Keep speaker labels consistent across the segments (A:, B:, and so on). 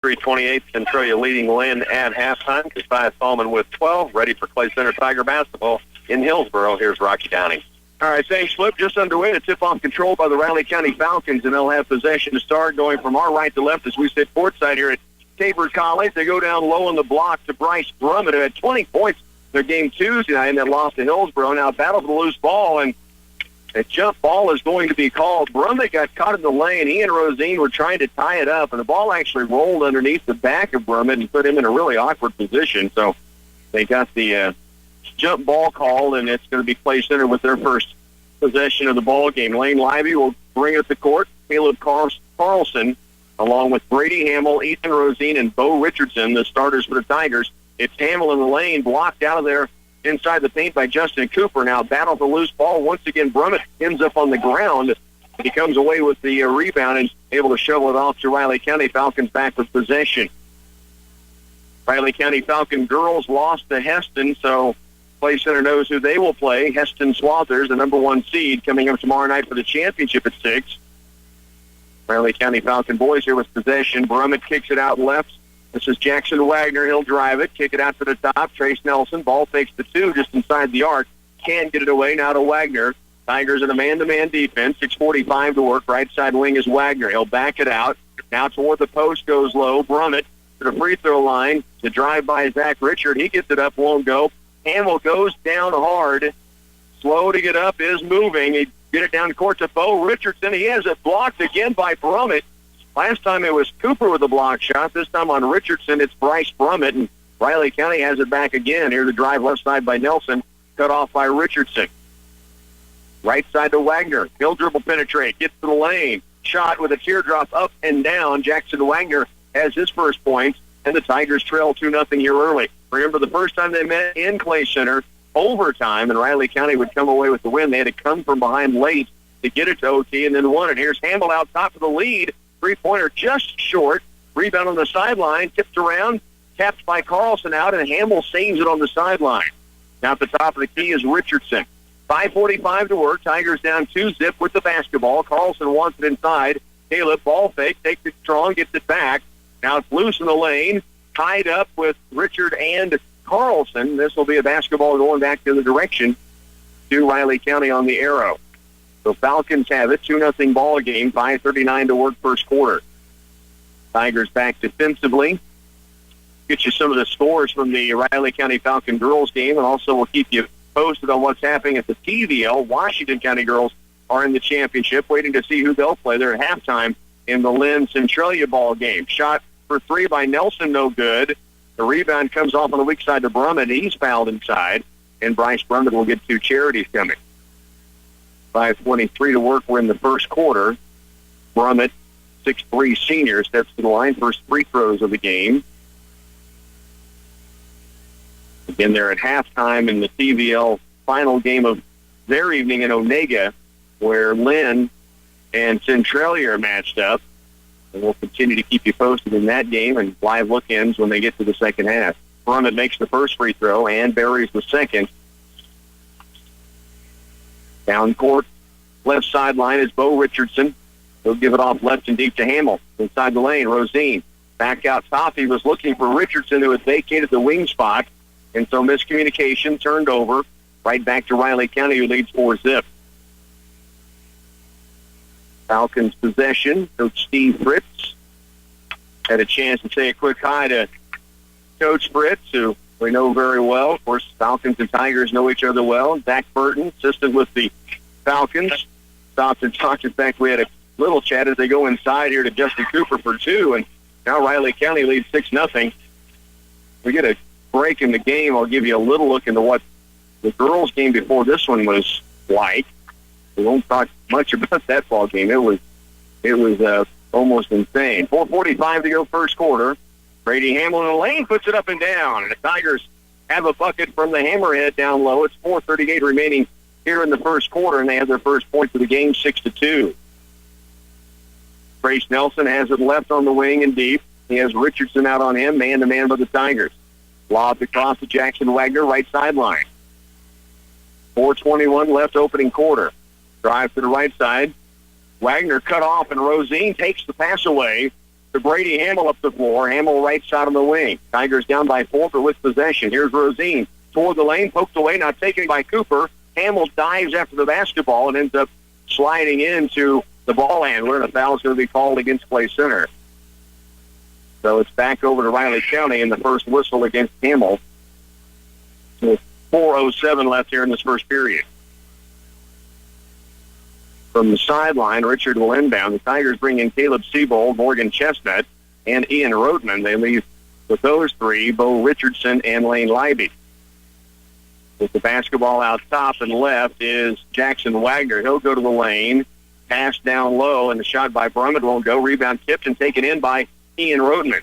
A: 3:28, Centralia leading Lynn at halftime. Keziah Thalman with 12, ready for Clay Center Tiger basketball in Hillsboro. Here's Rocky Downey. All right, thanks, Flip. Just underway. The tip-off controlled by the Riley County Falcons, and they'll have possession to start, going from our right to left as we sit courtside here at Tabor College. They go down low on the block to Bryce Brummett, who had 20 points their game Tuesday night, and then lost to Hillsboro. Now battle for the loose ball, and a jump ball is going to be called. Brummett got caught in the lane. He and Rosine were trying to tie it up, and the ball actually rolled underneath the back of Brummett and put him in a really awkward position. So they got the jump ball called, and it's going to be Clay Center with their first possession of the ball game. Lane Lively will bring it to court. Caleb Carlson, along with Brady Hamill, Ethan Rosine, and Bo Richardson, the starters for the Tigers. It's Hamill in the lane, blocked out of there inside the paint by Justin Cooper. Now battle for loose ball. Once again, Brummett ends up on the ground. He comes away with the rebound and able to shovel it off to Riley County. Falcons back with possession. Riley County Falcon girls lost to Heston, so Clay Center knows who they will play. Heston Swathers, the number 1 seed, coming up tomorrow night for the championship at 6. Riley County Falcon boys here with possession. Brummett kicks it out left. This is Jackson Wagner. He'll drive it, kick it out to the top. Trace Nelson, ball fakes the 2 just inside the arc. Can't get it away. Now to Wagner. Tigers in a man-to-man defense. 6:45 to work. Right side wing is Wagner. He'll back it out. Now toward the post goes low. Brummett to the free throw line. The drive by Zach Richard. He gets it up, won't go. Hamill goes down hard. Slow to get up, is moving. He get it down court to Bo Richardson. He has it blocked again by Brummett. Last time it was Cooper with a block shot. This time on Richardson, it's Bryce Brummett, and Riley County has it back again. Here's the drive left side by Nelson, cut off by Richardson. Right side to Wagner. He'll dribble penetrate, gets to the lane. Shot with a teardrop up and down. Jackson Wagner has his first points, and the Tigers trail 2-0 here early. Remember, the first time they met in Clay Center, overtime, and Riley County would come away with the win. They had to come from behind late to get it to OT and then won it. Here's Hamill out top of the lead. Three-pointer just short. Rebound on the sideline. Tipped around. Tapped by Carlson out, and Hamill saves it on the sideline. Now at the top of the key is Richardson. 5:45 to work. Tigers down 2-zip with the basketball. Carlson wants it inside. Caleb, ball fake. Takes it strong. Gets it back. Now it's loose in the lane. Tied up with Richard and Carlson. This will be a basketball going back to the direction to Riley County on the arrow. So Falcons have it, 2-0 ball game, 5:39 to work first quarter. Tigers back defensively. Get you some of the scores from the Riley County Falcon girls game, and also we'll keep you posted on what's happening at the TVL. Washington County girls are in the championship, waiting to see who they'll play. They're at halftime in the Lynn Centralia ball game. Shot for 3 by Nelson, no good. The rebound comes off on the weak side to Brummett. He's fouled inside, and Bryce Brummett will get 2 charities coming. 5:23 to work. We're in the first quarter. Brummett, 6'3" senior, steps to the line. First free throws of the game. Again, they're at halftime in the TVL final game of their evening in Onega, where Lynn and Centralia are matched up. And we'll continue to keep you posted in that game and live look-ins when they get to the second half. Brummett makes the first free throw and buries the second. Down court, left sideline is Bo Richardson. He'll give it off left and deep to Hamill. Inside the lane, Rosine. Back out top. He was looking for Richardson, who had vacated the wing spot. And so miscommunication, turned over. Right back to Riley County, who leads 4-zip. Falcons possession. Coach Steve Fritz had a chance to say a quick hi to Coach Fritz, who we know very well. Of course, Falcons and Tigers know each other well. Zach Burton, assistant with the Falcons, stopped and talked. In fact, we had a little chat as they go inside here to Justin Cooper for 2, and now Riley County leads 6-0. We get a break in the game. I'll give you a little look into what the girls' game before this one was like. We won't talk much about that ball game. It was almost insane. 4:45 to go first quarter. Brady Hamill in the lane puts it up and down, and the Tigers have a bucket from the hammerhead down low. It's 4:38 remaining here in the first quarter, and they have their first point of the game, 6-2. Trace Nelson has it left on the wing and deep. He has Richardson out on him, man-to-man by the Tigers. Lobbed across to Jackson Wagner, right sideline. 4:21 left opening quarter. Drive to the right side. Wagner cut off, and Rosine takes the pass away. to Brady Hamill up the floor. Hamill right side on the wing. Tigers down by 4, but with possession. Here's Rosine toward the lane, poked away, not taken by Cooper. Hamill dives after the basketball and ends up sliding into the ball handler, and a foul is going to be called against Clay Center. So it's back over to Riley County in the first whistle against Hamill. With 4:07 left here in this first period. From the sideline, Richard will inbound. The Tigers bring in Caleb Siebold, Morgan Chestnut, and Ian Rodman. They leave with those three, Bo Richardson and Lane Leiby. With the basketball out top and left is Jackson Wagner. He'll go to the lane, pass down low, and the shot by Brummett won't go. Rebound tipped and taken in by Ian Rodman.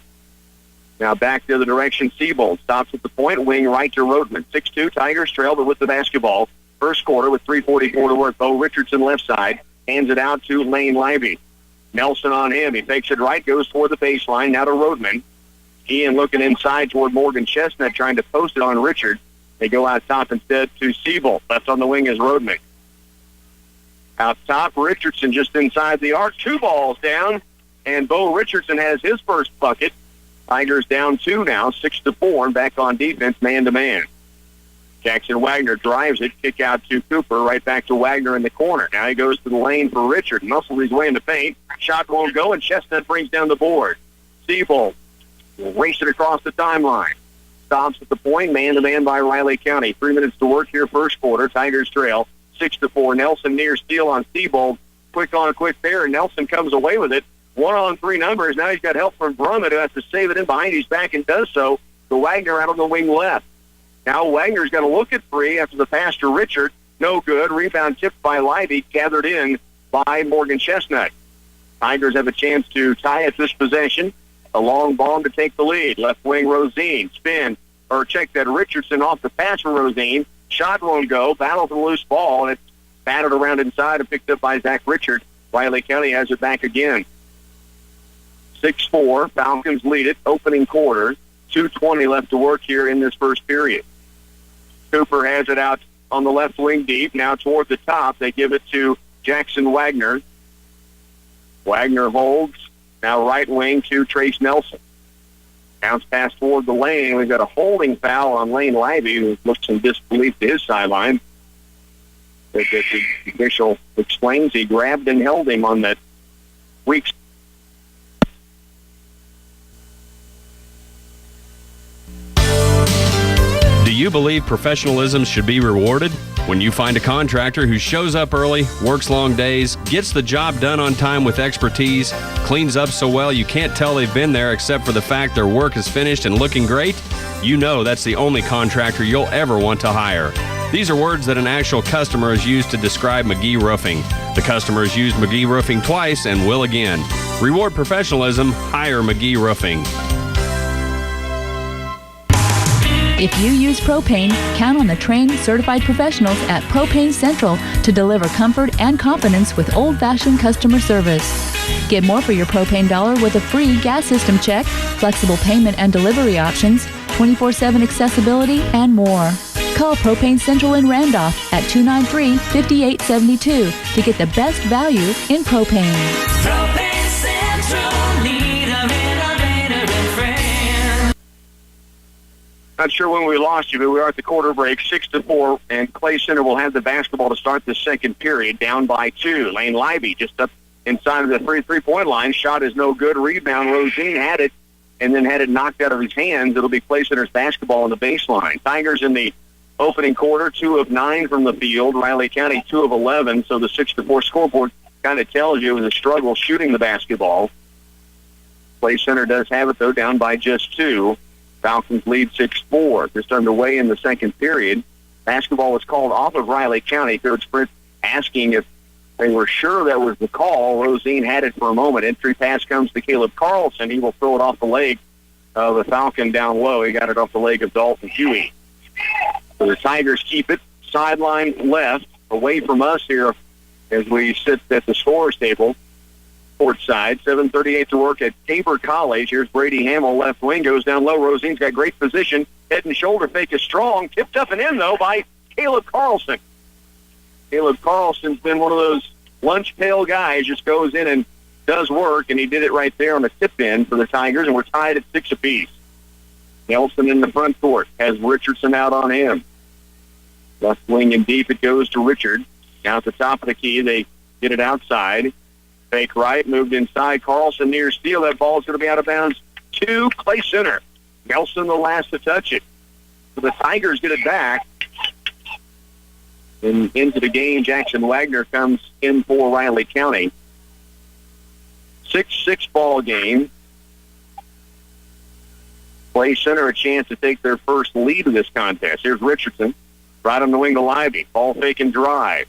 A: Now back the other direction, Siebold stops at the point, wing right to Rodman. 6-2, Tigers trail, but with the basketball. First quarter with 3:44 to work. Bo Richardson left side, hands it out to Lane Leiby. Nelson on him. He takes it right, goes toward the baseline, now to Rodman. Ian looking inside toward Morgan Chestnut, trying to post it on Richard. They go out top instead to Siebold. Left on the wing is Rodman. Out top, Richardson just inside the arc. 2 balls down, and Bo Richardson has his first bucket. Tigers down 2 now, 6-4, and back on defense, man-to-man. Jackson Wagner drives it, kick out to Cooper, right back to Wagner in the corner. Now he goes to the lane for Richard, muscles his way in the paint. Shot won't go, and Chestnut brings down the board. Siebold will race it across the timeline. Stops at the point, man-to-man by Riley County. 3 minutes to work here, first quarter. Tigers trail 6-4. Nelson near steal on Siebold. Quick on, quick there, and Nelson comes away with it. 1-on-3 numbers. Now he's got help from Brummett, who has to save it in behind his back and does so. To Wagner out on the wing left. Now Wagner's got to look at 3 after the pass to Richard. No good. Rebound tipped by Leiby, gathered in by Morgan Chestnut. Tigers have a chance to tie at this possession. A long bomb to take the lead. Left wing Rosine. Spin, or check that, Richardson off the pass for Rosine. Shot won't go. Battle for the loose ball, and it's batted around inside and picked up by Zach Richard. Riley County has it back again. 6-4. Falcons lead it. Opening quarter. 2:20 left to work here in this first period. Cooper has it out on the left wing deep. Now toward the top. They give it to Jackson Wagner. Wagner holds. Now right wing to Trace Nelson. Bounce pass toward the lane. We've got a holding foul on Lane Leiby, who looks in disbelief to his sideline. The official explains he grabbed and held him on that weak.
B: Do you believe professionalism should be rewarded? When you find a contractor who shows up early, works long days, gets the job done on time with expertise, cleans up so well you can't tell they've been there except for the fact their work is finished and looking great, you know that's the only contractor you'll ever want to hire. These are words that an actual customer has used to describe McGee Roofing. The customer has used McGee Roofing twice and will again. Reward professionalism, hire McGee Roofing.
C: If you use propane, count on the trained, certified professionals at Propane Central to deliver comfort and confidence with old-fashioned customer service. Get more for your propane dollar with a free gas system check, flexible payment and delivery options, 24/7 accessibility, and more. Call Propane Central in Randolph at 293-5872 to get the best value in propane.
D: Propane Central, leader, innovator, and friend.
A: Not sure when we lost you, but we are at the quarter break, 6-4, and Clay Center will have the basketball to start the second period, down by 2. Lane Leiby just up inside of the three-point line. Shot is no good. Rebound. Rosine had it and then had it knocked out of his hands. It'll be Clay Center's basketball on the baseline. Tigers in the opening quarter, 2 of 9 from the field. Riley County, 2 of 11. So the 6-4 scoreboard kind of tells you it was a struggle shooting the basketball. Clay Center does have it, though, down by just 2. Falcons lead 6-4. Just underway in the second period. Basketball was called off of Riley County. Coach Sprint asking if they were sure that was the call. Rosine had it for a moment. Entry pass comes to Caleb Carlson. He will throw it off the leg of the Falcon down low. He got it off the leg of Dalton Huey. So the Tigers keep it sideline left, away from us here as we sit at the scorer's table. Court side, 7:38 to work at Tabor College. Here's Brady Hamill, left wing, goes down low. Rosine's got great position. Head and shoulder fake is strong. Tipped up and in, though, by Caleb Carlson. Caleb Carlson's been one of those lunch pail guys, just goes in and does work, and he did it right there on the tip in for the Tigers, and we're tied at 6 apiece. Nelson in the front court has Richardson out on him. Left wing and deep it goes to Richard. Now at the top of the key, they get it outside. Fake right, moved inside. Carlson near steal. That ball is going to be out of bounds to Clay Center. Nelson the last to touch it. So the Tigers get it back. And into the game, Jackson Wagner comes in for Riley County. 6-6 ball game. Clay Center a chance to take their first lead of this contest. Here's Richardson. Right on the wing to Lively. Ball fake and drive.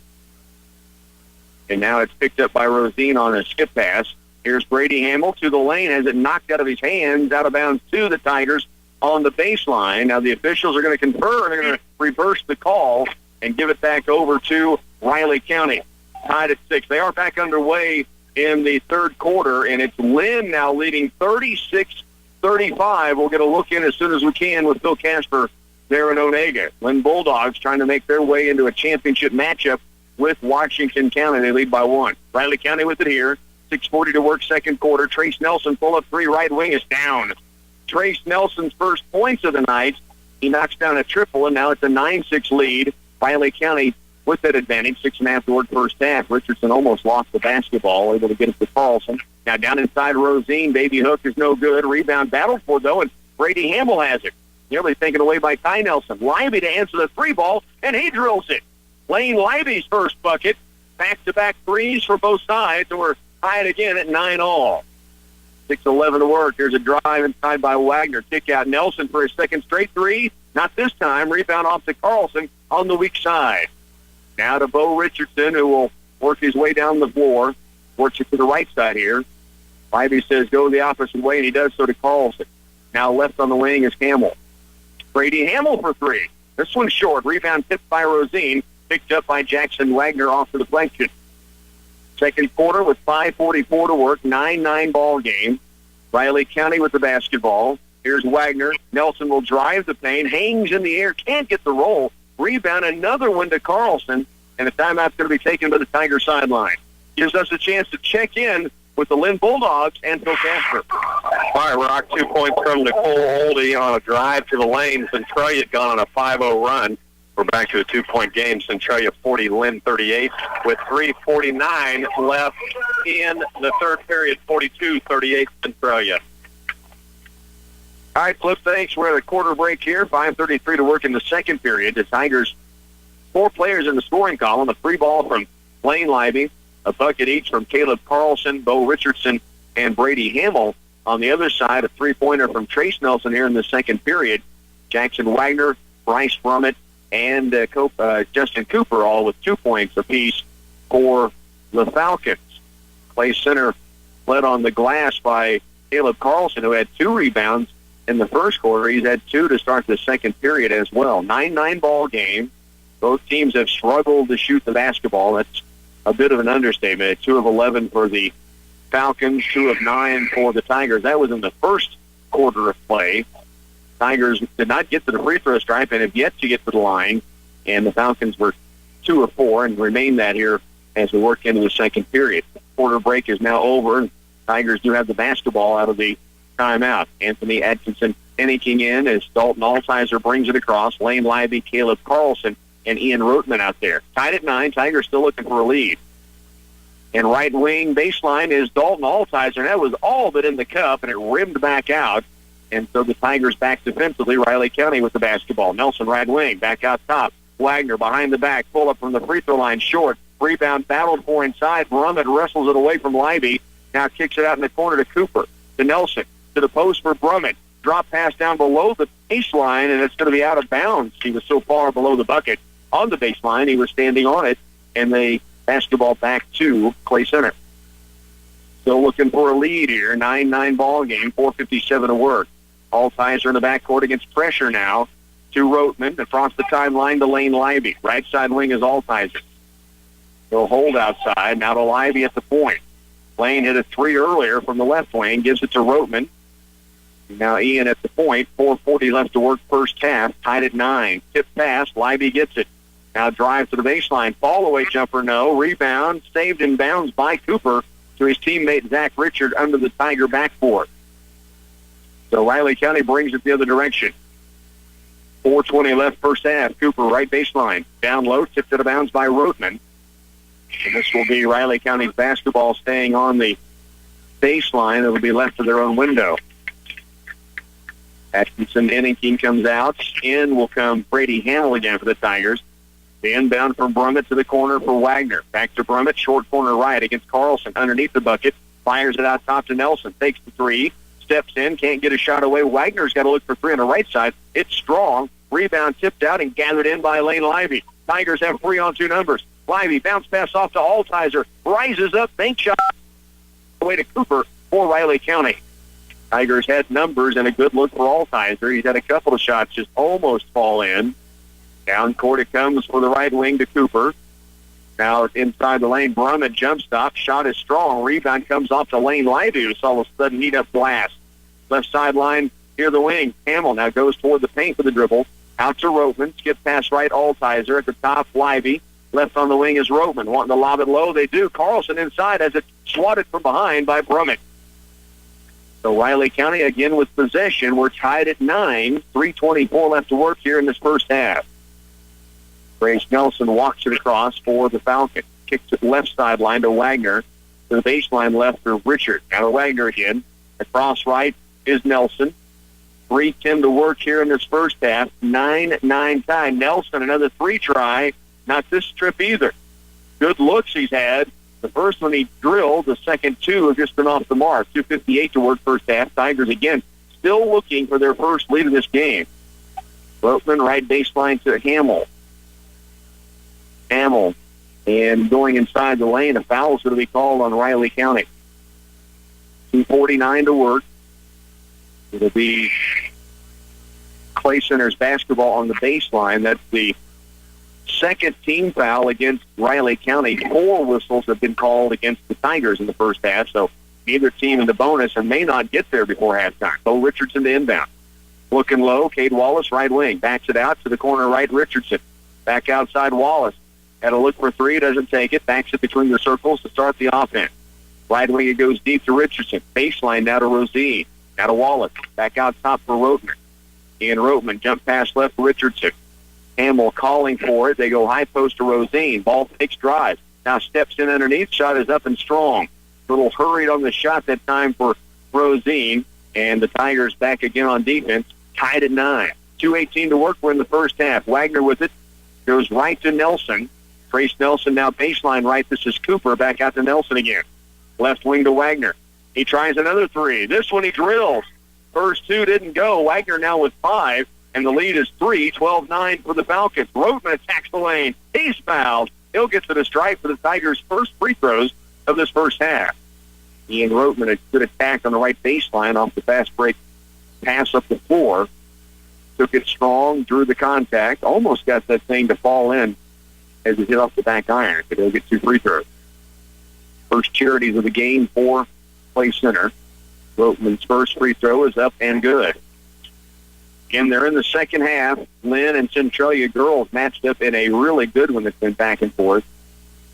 A: And now it's picked up by Rosine on a skip pass. Here's Brady Hamill to the lane. Has it knocked out of his hands, out of bounds to the Tigers on the baseline. Now the officials are going to confer. They're going to reverse the call and give it back over to Riley County. Tied at 6. They are back underway in the third quarter, and it's Lynn now leading 36-35. We'll get a look in as soon as we can with Phil Casper there in Onega. Lynn Bulldogs trying to make their way into a championship matchup with Washington County. They lead by 1. Riley County with it here. 6:40 to work second quarter. Trace Nelson full of 3 right wing is down. Trace Nelson's first points of the night. He knocks down a triple, and now it's a 9-6 lead. Riley County with that advantage. 6.5 to work first half. Richardson almost lost the basketball, able to get it to Carlson. Now down inside Rosine. Baby hook is no good. Rebound battled for, though, and Brady Hamill has it. Nearly taken away by Ty Nelson. Lively to answer the 3 ball, and he drills it. Lane Lively's first bucket. Back-to-back threes for both sides, and we're tied again at 9-all. 6:11 to work. Here's a drive inside by Wagner. Kick out Nelson for his second straight 3. Not this time. Rebound off to Carlson on the weak side. Now to Bo Richardson, who will work his way down the floor. Works it to the right side here. Lively says go the opposite way, and he does so to Carlson. Now left on the wing is Hamill. Brady Hamill for 3. This one's short. Rebound tipped by Rosine. Picked up by Jackson Wagner off the deflection. Second quarter with 5:44 to work. 9-9 ball game. Riley County with the basketball. Here's Wagner. Nelson will drive the paint. Hangs in the air. Can't get the roll. Rebound. Another one to Carlson. And the timeout's going to be taken by the Tiger sideline. Gives us a chance to check in with the Lynn Bulldogs and Phil Casper.
E: Fire Rock, 2 points from Nicole Oldie on a drive to the lane. Centralia had gone on a 5-0 run. We're back to a 2-point game. Centralia 40, Lynn 38, with 3:49 left in the third period. 42-38 Centralia.
A: All right, Flip, thanks. We're at a quarter break here. 5:33 to work in the second period. The Tigers, 4 players in the scoring column. A free ball from Lane Lively, a bucket each from Caleb Carlson, Bo Richardson, and Brady Hamill. On the other side, a 3-pointer from Trace Nelson here in the second period. Jackson Wagner, Bryce Brummett, and Justin Cooper, all with 2 points apiece for the Falcons. Clay Center led on the glass by Caleb Carlson, who had 2 rebounds in the first quarter. He's had 2 to start the second period as well. 9-9 ball game. Both teams have struggled to shoot the basketball. That's a bit of an understatement. 2 of 11 for the Falcons, 2 of 9 for the Tigers. That was in the first quarter of play. Tigers did not get to the free throw stripe and have yet to get to the line, and the Falcons were 2 of 4 and remain that here as we work into the second period. Quarter break is now over. Tigers do have the basketball out of the timeout. Anthony Atkinson panicking in as Dalton Altizer brings it across. Lane Lively, Caleb Carlson, and Ian Rootman out there. Tied at 9. Tigers still looking for a lead. And right wing baseline is Dalton Altizer. That was all but in the cup, and it rimmed back out. And so the Tigers back defensively. Riley County with the basketball. Nelson right wing, back out top. Wagner behind the back, pull up from the free throw line, short. Rebound battled for inside. Brummett wrestles it away from Lively. Now kicks it out in the corner to Cooper. To Nelson. To the post for Brummett. Drop pass down below the baseline, and it's going to be out of bounds. He was so far below the bucket on the baseline, he was standing on it, and the basketball back to Clay Center. Still looking for a lead here. 9-9 ball game. 4:57 to work. Altizer in the backcourt against pressure now to Rootman. Across the timeline to Lane Lively. Right side wing is Altizer. He'll hold outside. Now to Lively at the point. Lane hit a 3 earlier from the left wing. Gives it to Rootman. Now Ian at the point. 4:40 left to work first half. Tied at 9. Tip pass. Lively gets it. Now drive to the baseline. Fall away jumper, no. Rebound. Saved in bounds by Cooper. to his teammate Zach Richard under the Tiger backboard. So Riley County brings it the other direction. 4:20 left first half. Cooper right baseline. Down low, tipped out of bounds by Rotman. And this will be Riley County's basketball staying on the baseline. It will be left to their own window. Atkinson Innington comes out. In will come Brady Hamill again for the Tigers. The inbound from Brummett to the corner for Wagner. Back to Brummett, short corner right against Carlson. Underneath the bucket, fires it out top to Nelson. Takes the three, steps in, can't get a shot away. Wagner's got to look for three on the right side. It's strong. Rebound tipped out and gathered in by Lane Lively. Tigers have 3 on 2 numbers. Lively bounce pass off to Altizer. Rises up, bank shot away to Cooper for Riley County. Tigers had numbers and a good look for Altizer. He's had a couple of shots just almost fall in. Down court it comes for the right wing to Cooper. Now inside the lane, Brummett jump stop. Shot is strong. Rebound comes off to Lane Lively, who's all of a sudden heat up blast. Left sideline, near the wing. Hamill now goes toward the paint for the dribble. Out to Rotman. Skip pass right, Altizer. At the top, Lively. Left on the wing is Rotman. Wanting to lob it low. They do. Carlson inside as it swatted from behind by Brummett. So Riley County again with possession. We're tied at 9. 3:24 left to work here in this first half. Grace Nelson walks it across for the Falcons. Kicks it left sideline to Wagner. To the baseline left for Richard. Now to Wagner again. Across right is Nelson. 3:10 to work here in this first half. 9-9 tie. Nelson, another 3 try. Not this trip either. Good looks he's had. The first one he drilled. The second 2 have just been off the mark. 2:58 to work first half. Tigers again still looking for their first lead of this game. Rotman right baseline to Hamill. And going inside the lane, a foul is going to be called on Riley County. 2:49 to work. It'll be Clay Center's basketball on the baseline. That's the second team foul against Riley County. 4 whistles have been called against the Tigers in the first half, so neither team in the bonus and may not get there before halftime. Bo Richardson to inbound. Looking low, Cade Wallace, right wing. Backs it out to the corner right, Richardson. Back outside, Wallace. Had a look for 3, doesn't take it. Backs it between the circles to start the offense. Right wing, it goes deep to Richardson. Baseline now to Rosine. Now to Wallace. Back out top for Rotman. Ian Rotman, jump pass left for Richardson. Hamill calling for it. They go high post to Rosine. Ball takes drive. Now steps in underneath. Shot is up and strong. A little hurried on the shot that time for Rosine. And the Tigers back again on defense. Tied at 9. 2:18 to work. We're in the first half. Wagner with it. Goes right to Nelson. Trace Nelson now baseline right. This is Cooper. Back out to Nelson again. Left wing to Wagner. He tries another 3. This one he drills. First 2 didn't go. Wagner now with 5. And the lead is 3, 12-9 for the Falcons. Rotman attacks the lane. He's fouled. He'll get to the stripe for the Tigers' first free throws of this first half. Ian Rotman, a good attack on the right baseline off the fast break pass up the floor. Took it strong, drew the contact, almost got that thing to fall in as it hit off the back iron. But he'll get 2 free throws. First charities of the game for Clay Center. Rotman's first free throw is up and good. Again, they're in the second half. Lynn and Centralia girls matched up in a really good one that's been back and forth.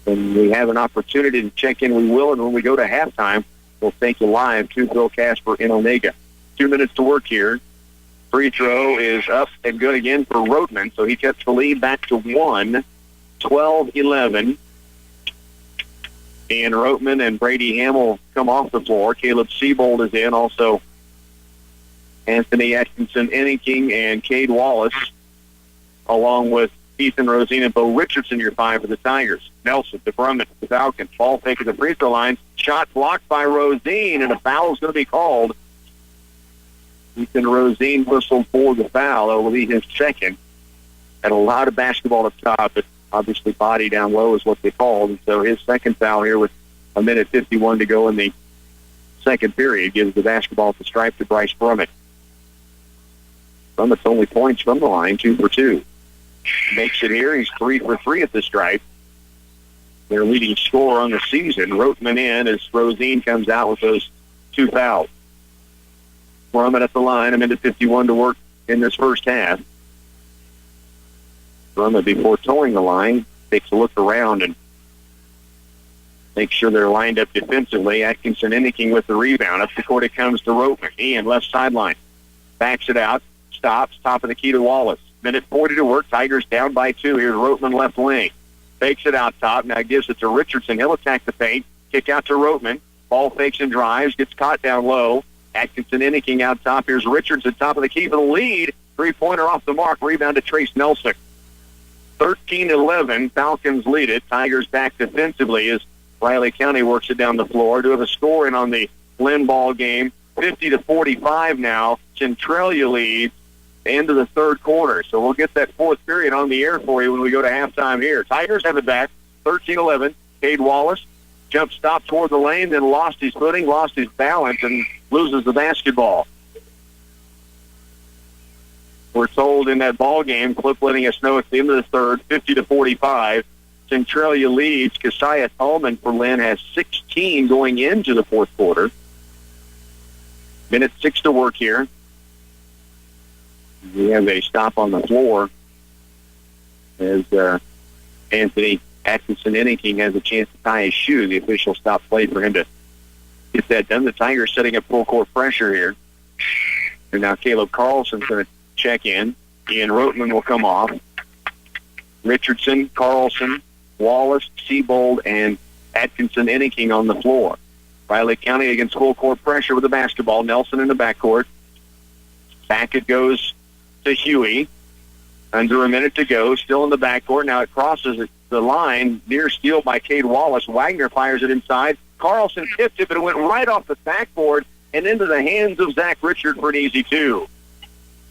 A: And we have an opportunity to check in. We will, and when we go to halftime, we'll take you live to Bill Casper in Omega. 2 minutes to work here. Free throw is up and good again for Rotman, so he gets the lead back to 1, 12-11. And Rotman and Brady Hamill come off the floor. Caleb Siebold is in, also Anthony Atkinson, Innington, and Cade Wallace, along with Ethan Rosine and Bo Richardson, your 5 for the Tigers. Nelson to Brummett, the Falcons. Ball taken to the free throw line. Shot blocked by Rosine, and a foul is going to be called. Ethan Rosine whistled for the foul. That will be his second. Had a lot of basketball up top, but obviously body down low is what they called. And so his second foul here with 1:51 to go in the second period gives the basketball at the stripe to Bryce Brummett. Brummett's only points from the line, 2 for 2. Makes it here. He's 3 for 3 at the stripe. Their leading scorer on the season. Rotman in as Rosine comes out with those 2 fouls. Brummett at the line. 1:51 to work in this first half. Brummett, before towing the line, takes a look around and Make sure they're lined up defensively. Atkinson Enneking with the rebound. Up the court it comes to Roteman. Ian, left sideline. Backs it out. Stops. Top of the key to Wallace. Minute 40 to work. Tigers down by 2. Here's Roteman left wing. Fakes it out top. Now gives it to Richardson. He'll attack the paint. Kick out to Roteman. Ball fakes and drives. Gets caught down low. Atkinson Enneking out top. Here's Richardson. Top of the key for the lead. Three-pointer off the mark. Rebound to Trace Nelson. 13-11. Falcons lead it. Tigers back defensively as Riley County works it down the floor. Do have a score in on the Lynn ball game. 50-45 now. Centralia leads end of the third quarter. So we'll get that fourth period on the air for you when we go to halftime here. Tigers have it back. 13-11. Cade Wallace jump stop toward the lane, then lost his footing, lost his balance, and loses the basketball. We're told in that ball game, Cliff letting us know at the end of the third, 50-45. Centralia leads. Keziah Tallman for Lynn has 16 going into the fourth quarter. Minute 6 to work here. We have a stop on the floor as Anthony Atkinson Enneking has a chance to tie his shoe. The official stop play for him to get that done. The Tigers setting up full court pressure here. And now Caleb Carlson's going to check in. Ian Roteman will come off. Richardson, Carlson, Wallace, Seabold, and Atkinson Enneking on the floor. Riley County against full court pressure with the basketball. Nelson in the backcourt. Back it goes to Huey. Under a minute to go. Still in the backcourt. Now it crosses the line. Near steal by Cade Wallace. Wagner fires it inside. Carlson tipped it, but it went right off the backboard and into the hands of Zach Richard for an easy 2.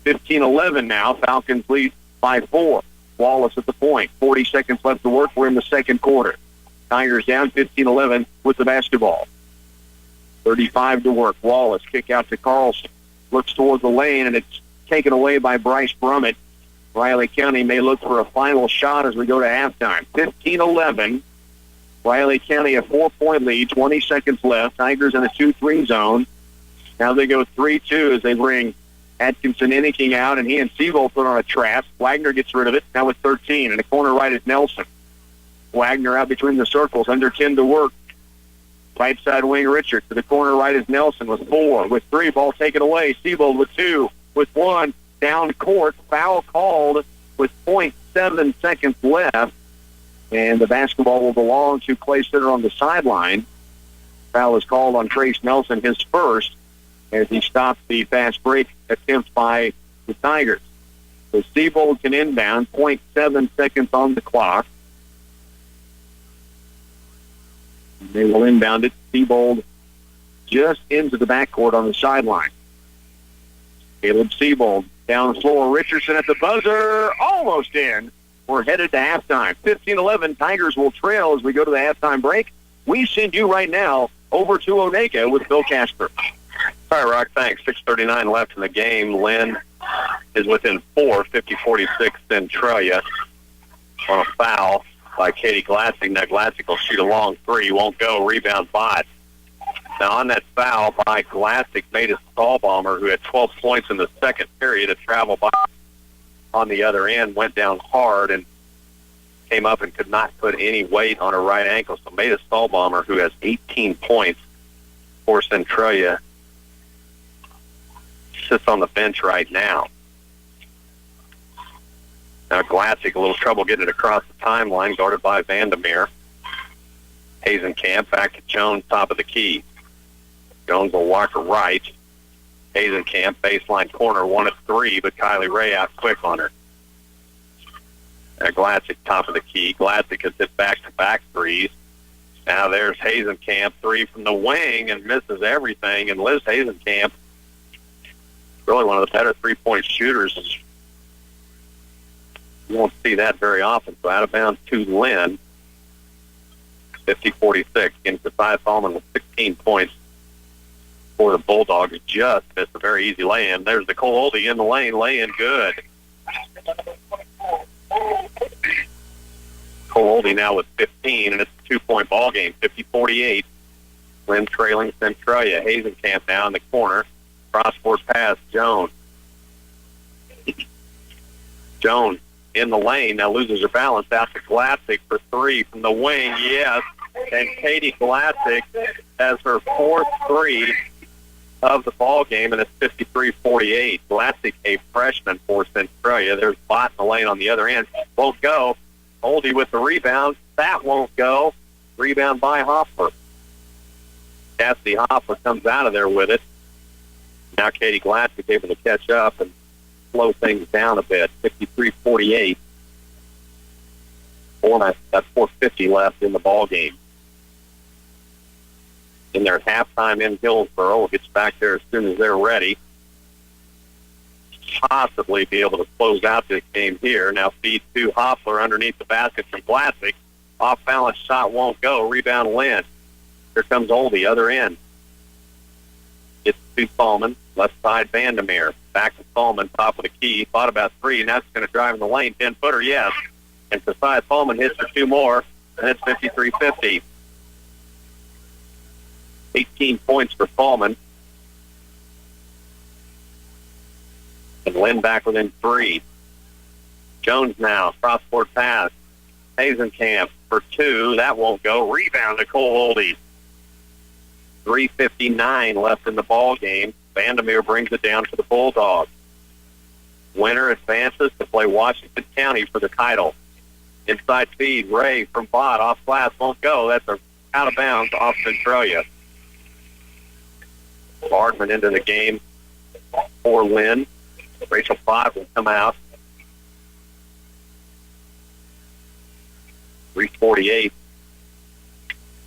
A: 15-11 now. Falcons lead by 4. Wallace at the point. 40 seconds left to work. We're in the second quarter. Tigers down 15-11 with the basketball. 35 to work. Wallace kick out to Carlson. Looks toward the lane, and it's taken away by Bryce Brummett. Riley County may look for a final shot as we go to halftime. 15-11. Riley County a 4-point lead. 20 seconds left. Tigers in a 2-3 zone. Now they go 3-2 as they bring Atkinson Enneking out, and he and Seabold put on a trap. Wagner gets rid of it. Now with 13. In the corner right is Nelson. Wagner out between the circles. Under 10 to work. Right side wing Richard. To the corner right is Nelson with 4. With 3, ball taken away. Seabold with 2. With 1. Down court. Foul called with 0.7 seconds left. And the basketball will belong to Clay Center on the sideline. Foul is called on Trace Nelson, his first, as he stops the fast break attempt by the Tigers. So Seabold can inbound. 0.7 seconds on the clock. They will inbound it. Seabold just into the backcourt on the sideline. Caleb Seabold down the floor. Richardson at the buzzer. Almost in. We're headed to halftime. 15-11. Tigers will trail as we go to the halftime break. We send you right now over to Onega with Bill Casper.
E: All right, Rock, thanks. 6:39 left in the game. Lynn is within 4, 50-46 Centralia on a foul by Katie Glassick. Now Glassick will shoot a long 3. Won't go. Rebound Bott. Now on that foul by Glassick, Matus Stahlbomber, who had 12 points in the second period, a travel by on the other end, went down hard and came up and could not put any weight on her right ankle. So Matus Stahlbomber, who has 18 points for Centralia, sits on the bench right now. Now Glassick, a little trouble getting it across the timeline, guarded by Vandermeer. Hazenkamp back to Jones, top of the key. Jones will walk her right. Hazenkamp, baseline corner, 1 of 3, but Kylie Ray out quick on her. Now Glassick, top of the key. Glassick has hit back-to-back threes. Now there's Hazenkamp, 3 from the wing, and misses everything. And Liz Hazenkamp, really one of the better three-point shooters. You won't see that very often. So out of bounds to Lynn. 50-46. Against Keziah Tallman with 16 points for the Bulldogs. Just missed a very easy lay-in. There's the Cole Oldie in the lane. Lay-in good. Cole Oldie now with 15, and it's a 2-point ball game. 50-48. Lynn trailing Centralia. Hazenkamp now in the corner. Cross-court pass, Jones. Jones in the lane, now loses her balance out to Glassick for 3 from the wing. Yes, and Katie Glassick has her fourth three of the ball game, and it's 53-48. Glassick, a freshman for Centralia. There's Bott in the lane on the other end. Won't go. Oldie with the rebound. That won't go. Rebound by Hoffler. Cassidy Hoffler comes out of there with it. Now Katie Glassick able to catch up and slow things down a bit. 53-48. That's 4:50 left in the ball game. In their halftime in Hillsboro. We'll get you back there as soon as they're ready. Possibly be able to close out this game here. Now feed to Hoffler underneath the basket from Glassick. Off-balance shot won't go. Rebound Lynn. Here comes Oldie, other end. It's to Thalman. Left side, Vandermeer. Back to Thalman, top of the key. Thought about three, and that's going to drive in the lane. 10-footer, yes. And Josiah Thalman hits for two more, and it's 53-50. 18 points for Thalman. And Lynn back within three. Jones now, cross-court pass. Hazenkamp for two. That won't go. Rebound to Cole Oldie. 3:59 left in the ball game. Vandermeer brings it down to the Bulldogs. Winner advances to play Washington County for the title. Inside feed, Ray from Bott, off glass, won't go. That's out of bounds off Centralia. Bardman into the game for Lynn. Rachel Pott will come out. 3:48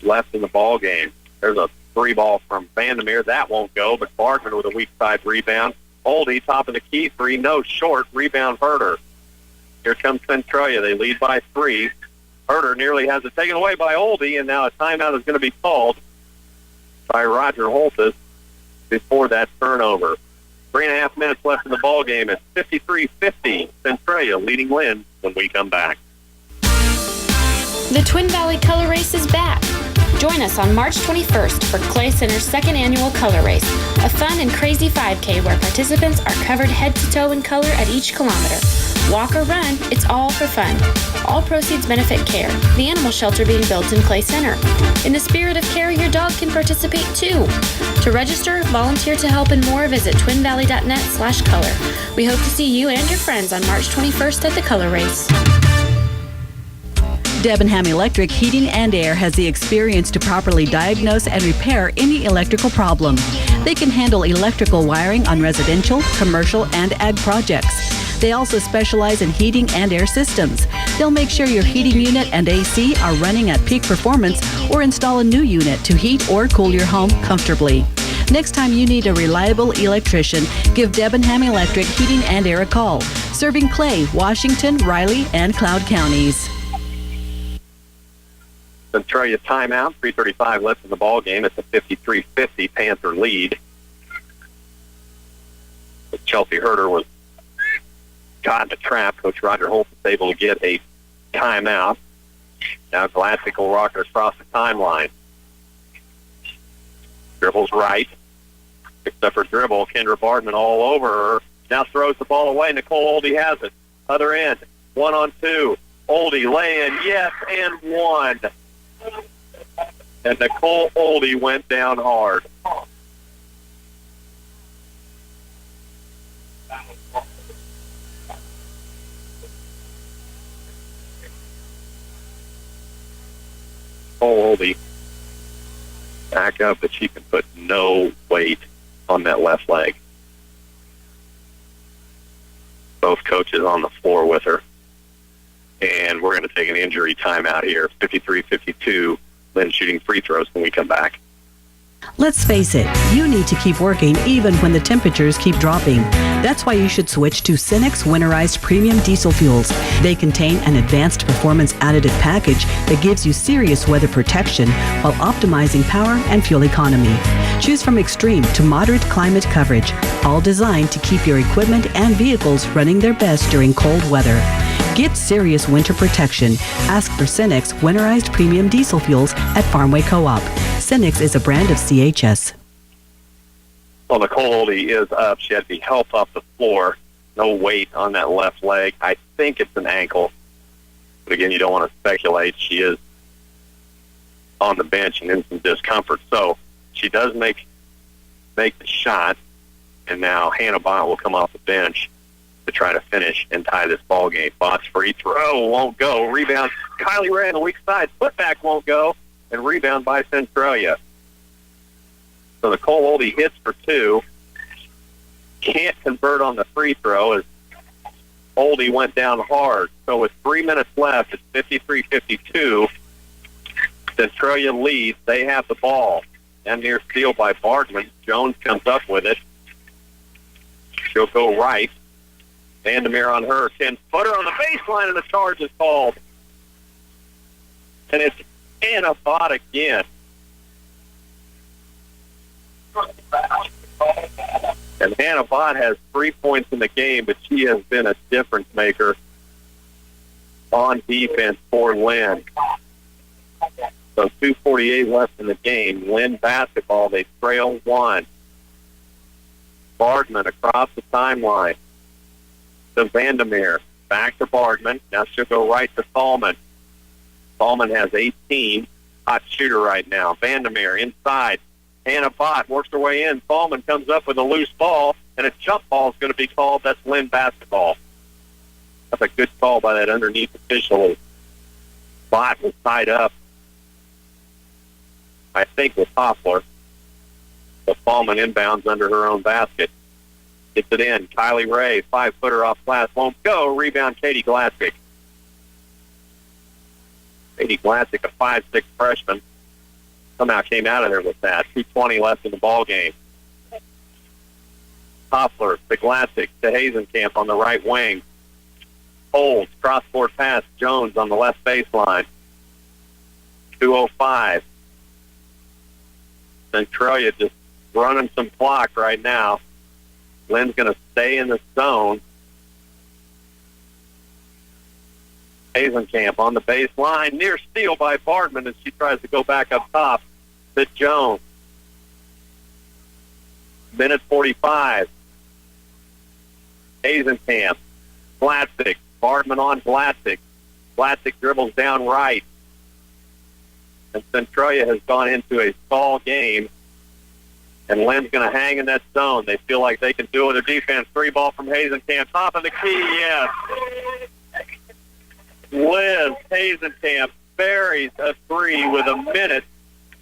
E: left in the ball game. There's a three ball from Vandermeer. That won't go, but Bardman with a weak side rebound. Oldie, top of the key, three, no, short. Rebound Herder. Here comes Centralia. They lead by three. Herder nearly has it taken away by Oldie, and now a timeout is going to be called by Roger Holtis before that turnover. 3.5 minutes left in the ball game. It's 53-50. Centralia leading Lynn when we come back.
F: The Twin Valley Color Race is back. Join us on March 21st for Clay Center's second annual Color Race, a fun and crazy 5K where participants are covered head to toe in color at each kilometer. Walk or run, it's all for fun. All proceeds benefit CARE, the animal shelter being built in Clay Center. In the spirit of CARE, your dog can participate too. To register, volunteer to help, and more, visit twinvalley.net/color. We hope to see you and your friends on March 21st at the Color Race.
G: Debenham Electric Heating and Air has the experience to properly diagnose and repair any electrical problem. They can handle electrical wiring on residential, commercial, and ag projects. They also specialize in heating and air systems. They'll make sure your heating unit and AC are running at peak performance or install a new unit to heat or cool your home comfortably. Next time you need a reliable electrician, give Debenham Electric Heating and Air a call. Serving Clay, Washington, Riley, and Cloud counties.
E: Centralia timeout, 3:35 left in the ball game. It's a 53-50 Panther lead. But Chelsea Herder was caught in the trap. Coach Roger Holt was able to get a timeout. Now Glassick will rock her across the timeline. Dribbles right. Picks up her dribble. Kendra Bardman all over her. Now throws the ball away. Nicole Oldie has it. Other end. 1-on-2. Oldie laying. Yes, and one. And Nicole Oldie went down hard. Nicole Oldie back up, but she can put no weight on that left leg. Both coaches on the floor with her. And we're going to take an injury timeout here. 53-52. Lynn shooting free throws when we come back.
G: Let's face it, you need to keep working even when the temperatures keep dropping. That's why you should switch to Cenex Winterized Premium Diesel Fuels. They contain an advanced performance additive package that gives you serious weather protection while optimizing power and fuel economy. Choose from extreme to moderate climate coverage, all designed to keep your equipment and vehicles running their best during cold weather. Get serious winter protection. Ask for Cenex Winterized Premium Diesel Fuels at Farmway Co-op. Cenex is a brand of CHS.
E: Well, Nicole Oldie is up. She had to be helped off the floor. No weight on that left leg. I think it's an ankle. But again, you don't want to speculate. She is
A: on the bench and in some discomfort. So she does make the shot, and now Hannah Bott will come off the bench to try to finish and tie this ball game. Bott's free throw won't go. Rebound, Kylie Ray on the weak side. Putback won't go, and rebound by Centralia. So the Cole Oldie hits for two. Can't convert on the free throw as Oldie went down hard. So with 3 minutes left, it's 53-52. Centralia leads. They have the ball. And near steal by Bardman. Jones comes up with it. She'll go right. Vandermeer on her. 10-footer on the baseline, and the charge is called. And it's Hannah Bott again. And Hannah Bott has 3 points in the game, but she has been a difference maker on defense for Lynn. So 2:48 left in the game. Lynn basketball, they trail one. Bardman across the timeline to Vandermeer. Back to Bardman. Now she'll go right to Thalman. Thalman has 18. Hot shooter right now. Vandermeer inside. Hannah Bott works her way in. Thalman comes up with a loose ball, and a jump ball is going to be called. That's Lynn basketball. That's a good call by that underneath official. Bott was tied up, I think, with Hoffler. But Thalman inbounds under her own basket. Gets it in. Kylie Ray, 5-footer off glass, won't go. Rebound, Katie Glassick. Katie Glassick, a 5'6" freshman, somehow came out of there with that. 2:20 left in the ball game. Hoffler to Glassick to Hazenkamp on the right wing. Holds, cross-court pass, Jones on the left baseline. 2:05. Centralia just running some clock right now. Lynn's going to stay in the zone. Hazenkamp on the baseline, near steal by Bardman as she tries to go back up top to Jones. Minute 45. Hazenkamp, Glassick, Bardman on Glassick. Glassick dribbles down right. And Centralia has gone into a stall game. And Lynn's going to hang in that zone. They feel like they can do it with their defense. 3-ball from Hazenkamp. Top of the key, yes. Liz Hazenkamp buries a 3 with a minute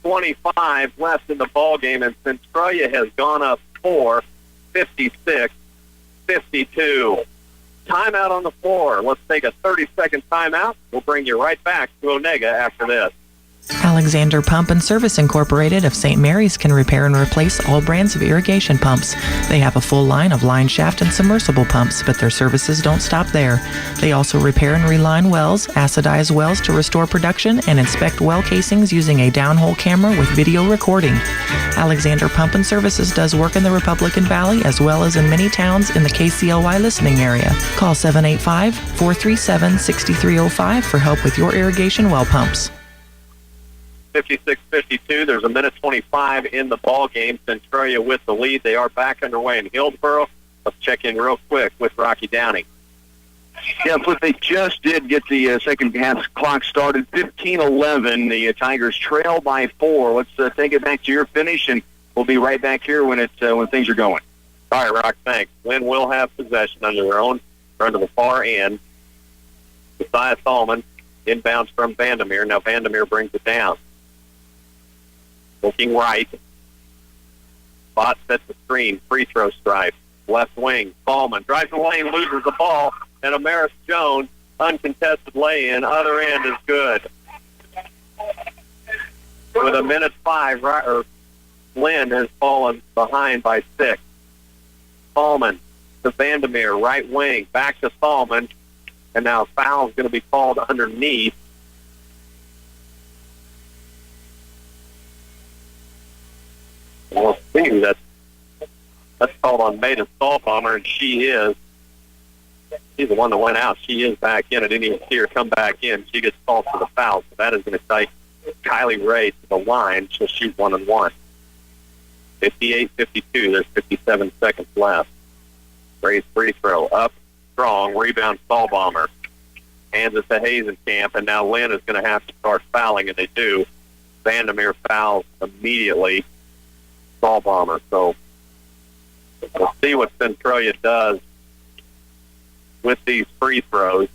A: 25 left in the ball game, and Centralia has gone up 4, 56-52. Timeout on the floor. Let's take a 30-second timeout. We'll bring you right back to Onega after this.
H: Alexander Pump and Service Incorporated of St. Mary's can repair and replace all brands of irrigation pumps. They have a full line of line shaft and submersible pumps, but their services don't stop there. They also repair and reline wells, acidize wells to restore production, and inspect well casings using a downhole camera with video recording. Alexander Pump and Services does work in the Republican Valley as well as in many towns in the KCLY listening area. Call 785-437-6305 for help with your irrigation well pumps.
A: 56-52. There's a minute 25 in the ball game. Centralia with the lead. They are back underway in Hillsboro. Let's check in real quick with Rocky Downing.
E: Yeah, but they just did get the second half clock started. 15-11. The Tigers trail by 4. Let's take it back to your finish, and we'll be right back here when things are going.
A: All right, Rock, thanks. Lynn will have possession under their own, under the far end. Josiah Thalman inbounds from Vandermeer. Now Vandermeer brings it down. Looking right. Bott sets the screen. Free throw stripe. Left wing. Thalman drives the lane, loses the ball. And Amaris Jones, uncontested lay-in. Other end is good. With a minute 5, Lynn has fallen behind by 6. Thalman to Vandermeer, right wing. Back to Thalman. And now a foul is going to be called underneath. We'll see. That's called on Maiden Stallbomber, and she's the one that went out. She is back in. I didn't even see her come back in. She gets called for the foul, so that is going to take Kylie Ray to the line. She'll shoot 1-1. 58-52. There's 57 seconds left. Ray's free throw up strong. Rebound Stallbomber. Hands it to Hazenkamp, and now Lynn is going to have to start fouling, and they do. Vandermeer fouls immediately. Ball bomber. So we'll see what Centralia does with these free throws.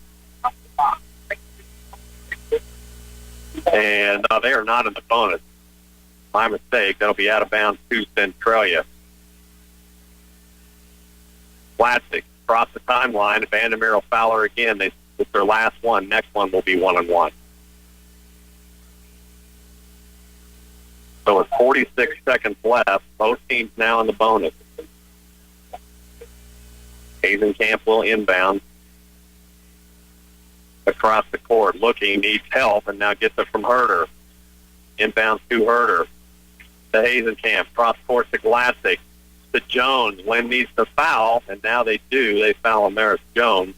A: And they are not in the bonus. My mistake. That'll be out of bounds to Centralia. Classic. Across the timeline. Vandermeer will foul her again. It's their last one. Next one will be 1-1. So with 46 seconds left, both teams now in the bonus. Hazenkamp will inbound across the court. Looking, needs help, and now gets it from Herder. Inbounds to Herder. To Hazenkamp. Cross court to Glassick. To Jones. Lynn needs to foul, and now they do. They foul Amaris Jones.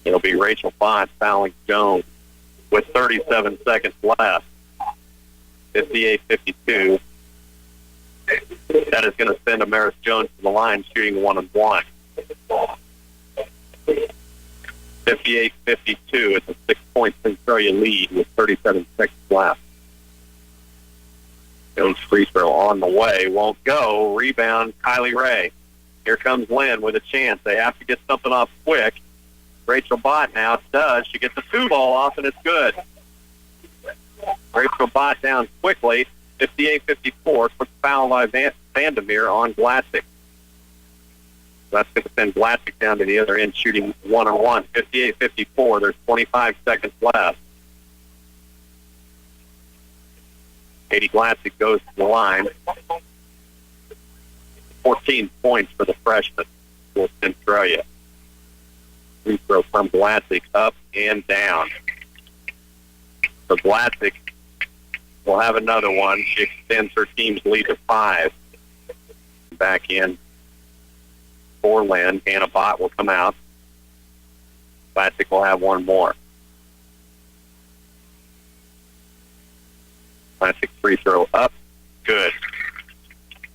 A: It'll be Rachel Bott fouling Jones with 37 seconds left. 58-52. That is going to send Amaris Jones to the line shooting 1-1. 58-52. It's a 6-point Centralia lead with 37 seconds left. Jones free throw on the way. Won't go. Rebound, Kylie Ray. Here comes Lynn with a chance. They have to get something off quick. Rachel Bott now does. She gets the 2-ball off, and it's good. Rachel Bott down quickly. 58-54. Quick foul by Vandermeer on Glassick. That's going to send Glassick down to the other end, shooting 1-1. 58-54. There's 25 seconds left. Katie Glassick goes to the line. 14 points for the freshman for Centralia. Free throw from Glassick up and down. So Glassick will have another one. She extends her team's lead to 5. Back in for Lynn. Hannah Bott will come out. Glassick will have one more. Glassick free throw up. Good.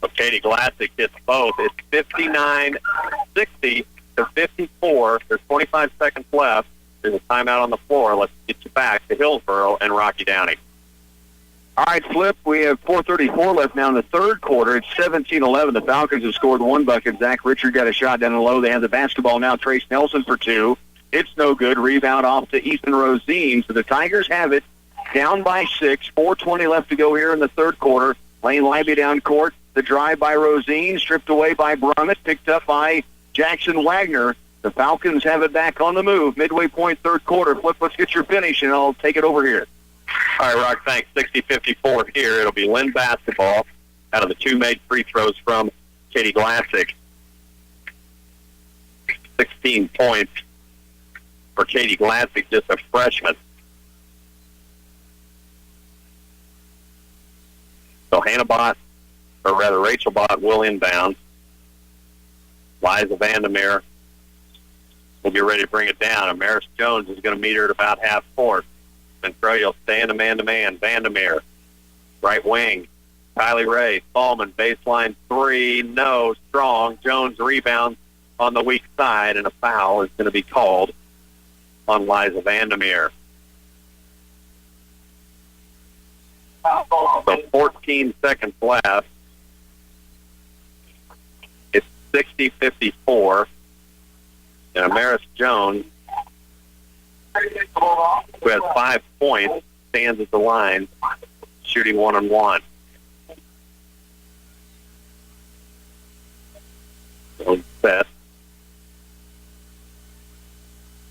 A: So Katie Glassick hits both. It's 59-60 to 54. There's 25 seconds left. There's a timeout on the floor. Let's get you back to Hillsboro and Rocky Downey.
E: All right, Flip, we have 4:34 left now in the third quarter. It's 17-11. The Falcons have scored one bucket. Zach Richard got a shot down the low. They have the basketball now. Trace Nelson for 2. It's no good. Rebound off to Ethan Rosine. So the Tigers have it down by 6. 4:20 left to go here in the third quarter. Lane Libby down court. The drive by Rosine, stripped away by Brummett, picked up by Jackson Wagner. The Falcons have it back on the move. Midway point, third quarter. Flip, let's get your finish, and I'll take it over here.
A: All right, Rock, thanks. 60-54 here. It'll be Lynn basketball out of the 2 made free throws from Katie Glassick. 16 points for Katie Glassick, just a freshman. So Hannah Bott, or rather Rachel Bott, will inbound. Liza Vandermeer will get ready to bring it down. Amaris Jones is going to meet her at about half court. Centralia will stay in a man-to-man. Vandermeer, right wing. Kylie Ray, Thalman, baseline 3, no, strong. Jones rebounds on the weak side, and a foul is going to be called on Liza Vandermeer. So 14 seconds left. It's 60-54. And Amaris Jones, who has 5 points, stands at the line, shooting 1-on-1. Jones set.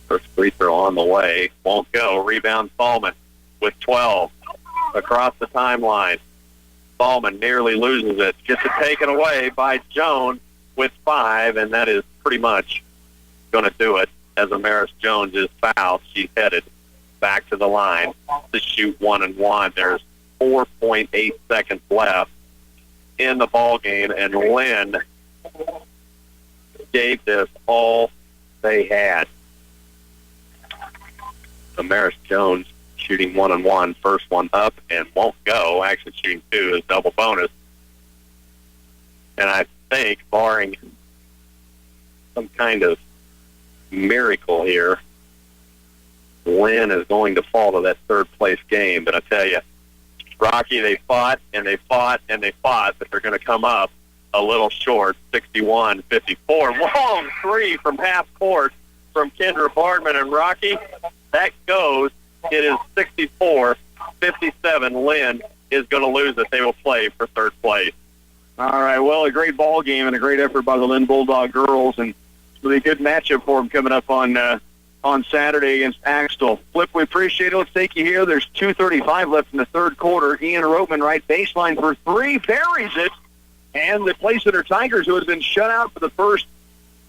A: First free throw on the way. Won't go. Rebound Thalman with 12. Across the timeline. Thalman nearly loses it. Gets it taken away by Jones with 5, and that is pretty much going to do it as Amaris Jones is fouled. She's headed back to the line to shoot 1-on-1. There's 4.8 seconds left in the ball game, and Lynn gave this all they had. Amaris Jones shooting 1-on-1, first one up and won't go. Actually shooting 2 is double bonus. And I think, barring some kind of miracle here, Lynn is going to fall to that third place game. But I tell you,
E: Rocky, they fought and they fought and they fought, but they're going to come up a little short, 61-54. Long three from half court from Kendra Bardman, and Rocky, that goes. It is 64-57. Lynn is going to lose it. They will play for third place.
A: All right, well, a great ball game and a great effort by the Lynn Bulldog girls, and it'll be a good matchup for them coming up on Saturday against Axtell. Flip, we appreciate it. Let's take you here. There's 2:35 left in the third quarter. Ian Roteman, right baseline for three, buries it, and the Clay Center Tigers, who had been shut out for the first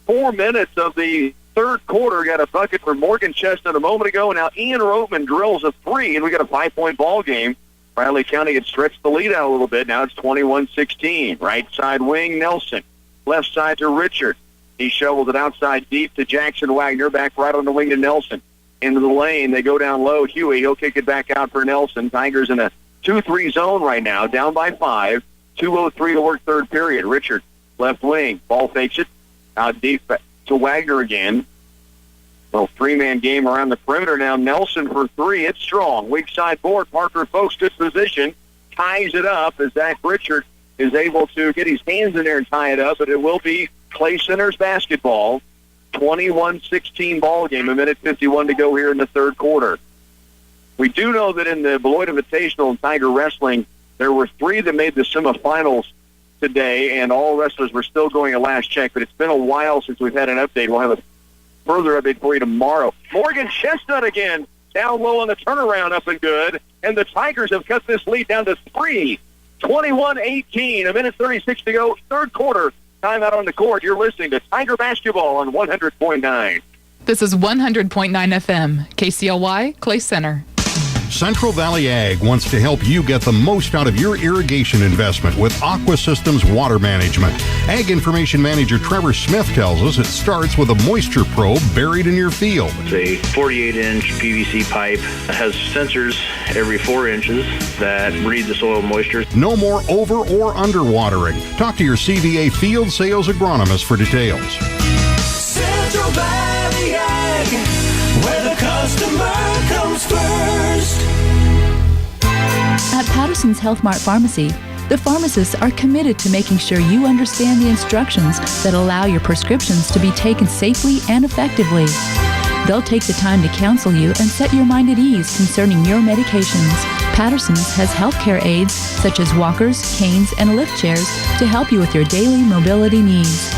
A: 4 minutes of the third quarter, got a bucket for Morgan Chestnut a moment ago, and now Ian Roteman drills a three, and we got a 5-point ball game. Riley County had stretched the lead out a little bit. Now it's 21-16. Right side wing, Nelson. Left side to Richard. He shovels it outside deep to Jackson Wagner. Back right on the wing to Nelson. Into the lane. They go down low. Huey, he'll kick it back out for Nelson. Tigers in a 2-3 zone right now, down by 5. 2:03 to work third period. Richard, left wing. Ball fakes it. Out deep to Wagner again. Well, three-man game around the perimeter now. Nelson for three. It's strong. Weak side board. Parker Folks, good position. Ties it up as Zach Richard is able to get his hands in there and tie it up, but it will be Clay Center's basketball. 21-16 ball game. 1:51 to go here in the third quarter. We do know that in the Beloit Invitational and Tiger Wrestling, there were 3 that made the semifinals today, and all wrestlers were still going at last check, but it's been a while since we've had an update. We'll have a further update for you tomorrow. Morgan Chestnut again, down low on the turnaround, up and good, and the Tigers have cut this lead down to 3. 21-18, 1:36 to go, third quarter. Time out on the court. You're listening to Tiger Basketball on 100.9.
I: This is 100.9 FM, KCLY, Clay Center.
J: Central Valley Ag wants to help you get the most out of your irrigation investment with Aqua Systems Water Management. Ag Information Manager Trevor Smith tells us it starts with a moisture probe buried in your field.
K: It's a 48-inch PVC pipe that has sensors every 4 inches that read the soil moisture.
J: No more over or underwatering. Talk to your CVA field sales agronomist for details.
D: Central Valley Ag, where the customer comes first.
C: At Patterson's Health Mart Pharmacy, the pharmacists are committed to making sure you understand the instructions that allow your prescriptions to be taken safely and effectively. They'll take the time to counsel you and set your mind at ease concerning your medications. Patterson's has healthcare aids such as walkers, canes, and lift chairs to help you with your daily mobility needs.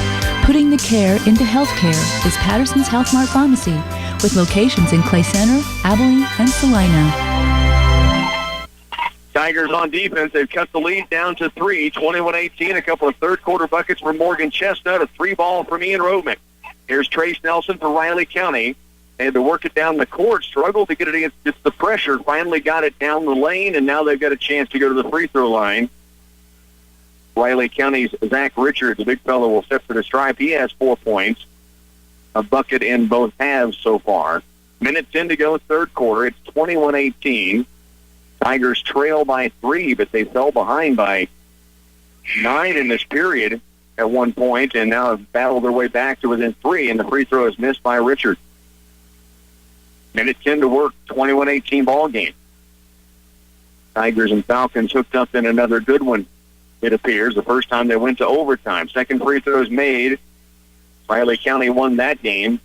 C: Putting the care into healthcare is Patterson's Health Mart Pharmacy, with locations in Clay Center, Abilene, and Salina.
A: Tigers on defense. They've cut the lead down to 3, 21-18. A couple of third-quarter buckets for Morgan Chestnut, a 3-ball from Ian Roteman. Here's Trace Nelson for Riley County. They had to work it down the court, struggled to get it against the pressure, finally got it down the lane, and now they've got a chance to go to the free-throw line. Riley County's Zach Richards, the big fellow, will step to the stripe. He has 4 points, a bucket in both halves so far. 1:10 to go, third quarter. It's 21-18. Tigers trail by 3, but they fell behind by 9 in this period at one point, and now have battled their way back to within 3, and the free throw is missed by Richard. 1:10 to work, 21-18 ball game. Tigers and Falcons hooked up in another good one, it appears. The first time they went to overtime. Second free throw is made. Riley County won that game.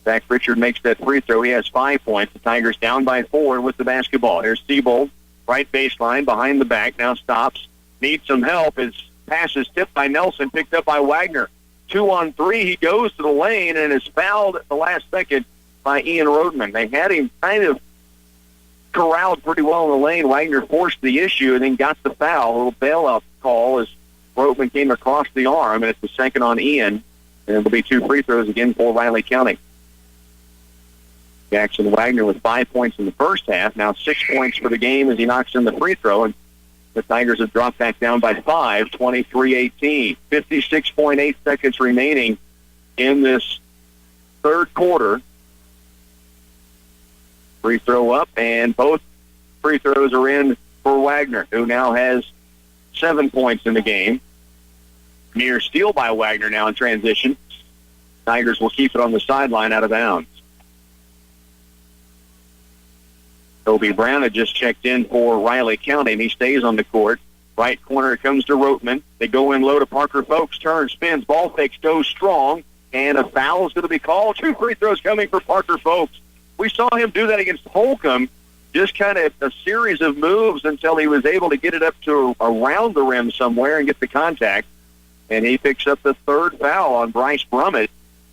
A: Zach Richard makes that free throw. He has 5 points. The Tigers down by 4 with the basketball. Here's Siebold, right baseline, behind the back. Now stops. Needs some help. His pass is tipped by Nelson, picked up by Wagner. 2-on-3. He goes to the lane and is fouled at the last second by Ian Roteman. They had him kind of corralled pretty well in the lane. Wagner forced the issue and then got the foul. A little bailout call as Roteman came across the arm, and it's the second on Ian. And it'll be 2 free throws again for Riley County. Jackson Wagner with 5 points in the first half. Now 6 points for the game as he knocks in the free throw. And the Tigers have dropped back down by 5, 23-18. 56.8 seconds remaining in this third quarter. Free throw up, and both free throws are in for Wagner, who now has 7 points in the game. Near steal by Wagner now in transition. Tigers will keep it on the sideline out of bounds. Toby Brown had just checked in for Riley County, and he stays on the court. Right corner, it comes to Rotman. They go in low to Parker Folks. Turns, spins, ball fakes, goes strong, and a foul is going to be called. 2 free throws coming for Parker Folks. We saw him do that against Holcomb, just kind of a series of moves until he was able to get it up to around the rim somewhere and get the contact. And he picks up the 3rd foul on Bryce Brummett,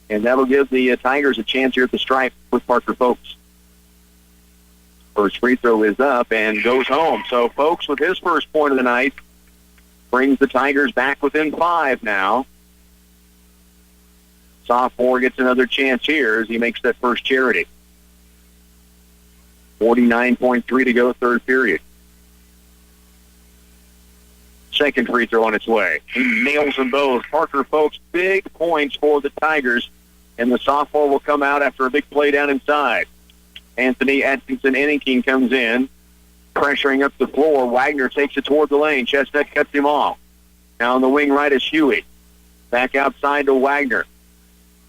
A: and that'll give the Tigers a chance here at the stripe with Parker Folks. First free throw is up and goes home. So Folks, with his first point of the night, brings the Tigers back within 5 now. Sophomore gets another chance here as he makes that first charity. 49.3 to go, 3rd period. Second free throw on its way. He nails them both. Parker Folks, big points for the Tigers, and the sophomore will come out after a big play down inside. Anthony Atkinson-Enninking comes in, pressuring up the floor. Wagner takes it toward the lane. Chestnut cuts him off. Now on the wing right is Huey. Back outside to Wagner.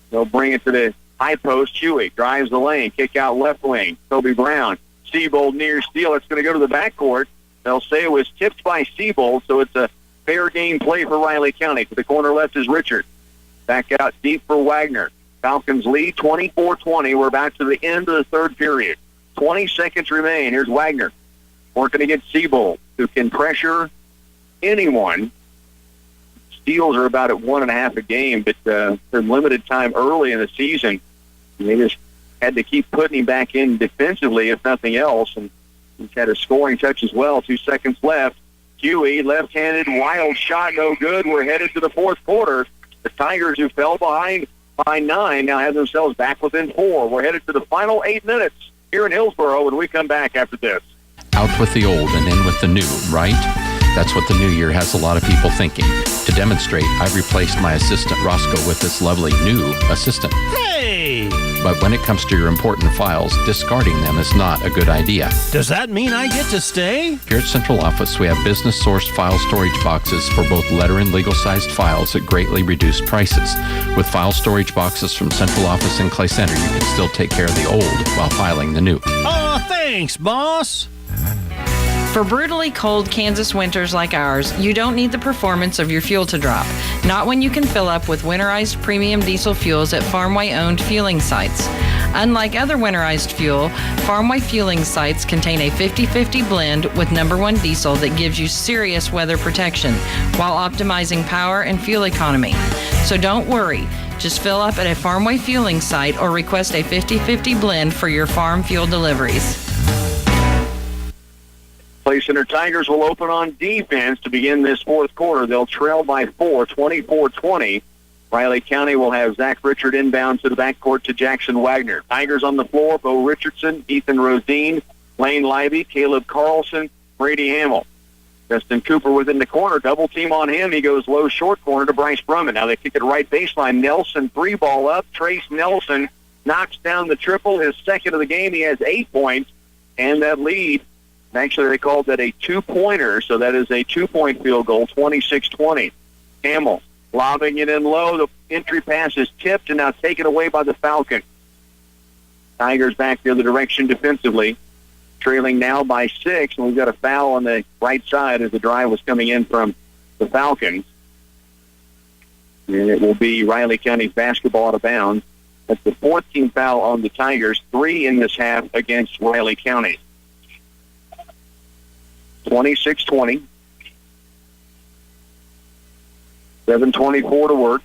A: They'll bring it to the high post. Huey drives the lane. Kick out left wing. Toby Brown. Seabold near steal. It's going to go to the backcourt. They'll say it was tipped by Seabold, so it's a fair game play for Riley County. To the corner left is Richard. Back out deep for Wagner. Falcons lead 24-20. We're back to the end of the 3rd period. 20 seconds remain. Here's Wagner working against Seabold, who can pressure anyone. Steals are about at 1.5 a game, but they're limited time early in the season. And they just had to keep putting him back in defensively, if nothing else. And he's had a scoring touch as well. 2 seconds left. Huey, left-handed, wild shot, no good. We're headed to the 4th quarter. The Tigers, who fell behind by 9, now have themselves back within 4. We're headed to the final 8 minutes here in Hillsboro when we come back after this.
L: Out with the old and in with the new, right? That's what the new year has a lot of people thinking. To demonstrate, I've replaced my assistant Roscoe with this lovely new assistant.
M: Hey!
L: But when it comes to your important files, discarding them is not a good idea.
M: Does that mean I get to stay?
L: Here at Central Office, we have business-sourced file storage boxes for both letter and legal-sized files at greatly reduced prices. With file storage boxes from Central Office and Clay Center, you can still take care of the old while filing the new.
M: Oh, thanks, boss.
N: For brutally cold Kansas winters like ours, you don't need the performance of your fuel to drop. Not when you can fill up with winterized premium diesel fuels at Farmway-owned fueling sites. Unlike other winterized fuel, Farmway fueling sites contain a 50-50 blend with #1 diesel that gives you serious weather protection while optimizing power and fuel economy. So don't worry. Just fill up at a Farmway fueling site or request a 50-50 blend for your farm fuel deliveries.
A: Clay Center Tigers will open on defense to begin this 4th quarter. They'll trail by 4, 24-20. Riley County will have Zach Richard inbound to the backcourt to Jackson Wagner. Tigers on the floor, Bo Richardson, Ethan Rosine, Lane Libby, Caleb Carlson, Brady Hamill. Justin Cooper within the corner, double team on him. He goes low short corner to Bryce Brummett. Now they kick it right baseline. Nelson, 3-ball up. Trace Nelson knocks down the triple, his 2nd of the game. He has 8 points, and that lead, actually they called that a 2-pointer, so that is a 2-point field goal, 26-20. Hamill lobbing it in low. The entry pass is tipped and now taken away by the Falcons. Tigers back the other direction defensively, trailing now by 6, and we've got a foul on the right side as the drive was coming in from the Falcons. And it will be Riley County's basketball out of bounds. That's the 14th foul on the Tigers, 3 in this half against Riley County. 26-20. 7:24 to work.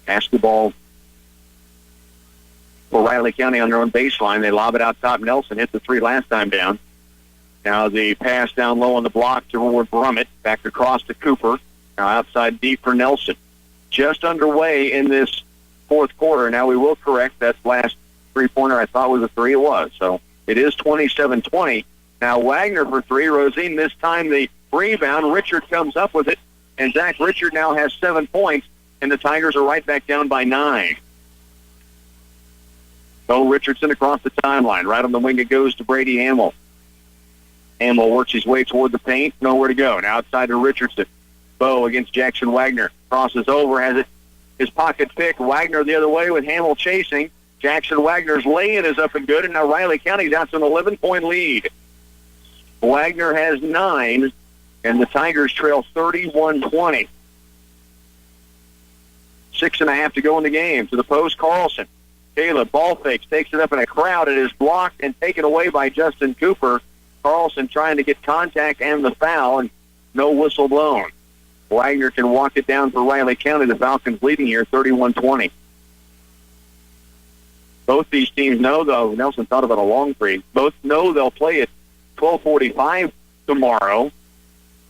A: Basketball for Riley County on their own baseline. They lob it out top. Nelson hit the 3 last time down. Now the pass down low on the block toward Brummett. Back across to Cooper. Now outside deep for Nelson. Just underway in this 4th quarter. Now we will correct that last 3-pointer I thought was a 3. It was. So it is 27-20. Now Wagner for 3. Rosine this time the rebound. Richard comes up with it. And Zach Richard now has 7 points. And the Tigers are right back down by 9. Bo Richardson across the timeline. Right on the wing it goes to Brady Hamill. Hamill works his way toward the paint. Nowhere to go. Now outside to Richardson. Bo against Jackson Wagner. Crosses over. Has it his pocket pick. Wagner the other way with Hamill chasing. Jackson Wagner's lay-in is up and good, and now Riley County's out to an 11-point lead. Wagner has 9, and the Tigers trail 31-20. 6.5 to go in the game. To the post, Carlson. Caleb, ball fakes, takes it up in a crowd. It is blocked and taken away by Justin Cooper. Carlson trying to get contact and the foul, and no whistle blown. Wagner can walk it down for Riley County. The Falcons leading here 31-20. Both these teams know, though, Nelson thought about a long break. Both know they'll play at 12:45 tomorrow.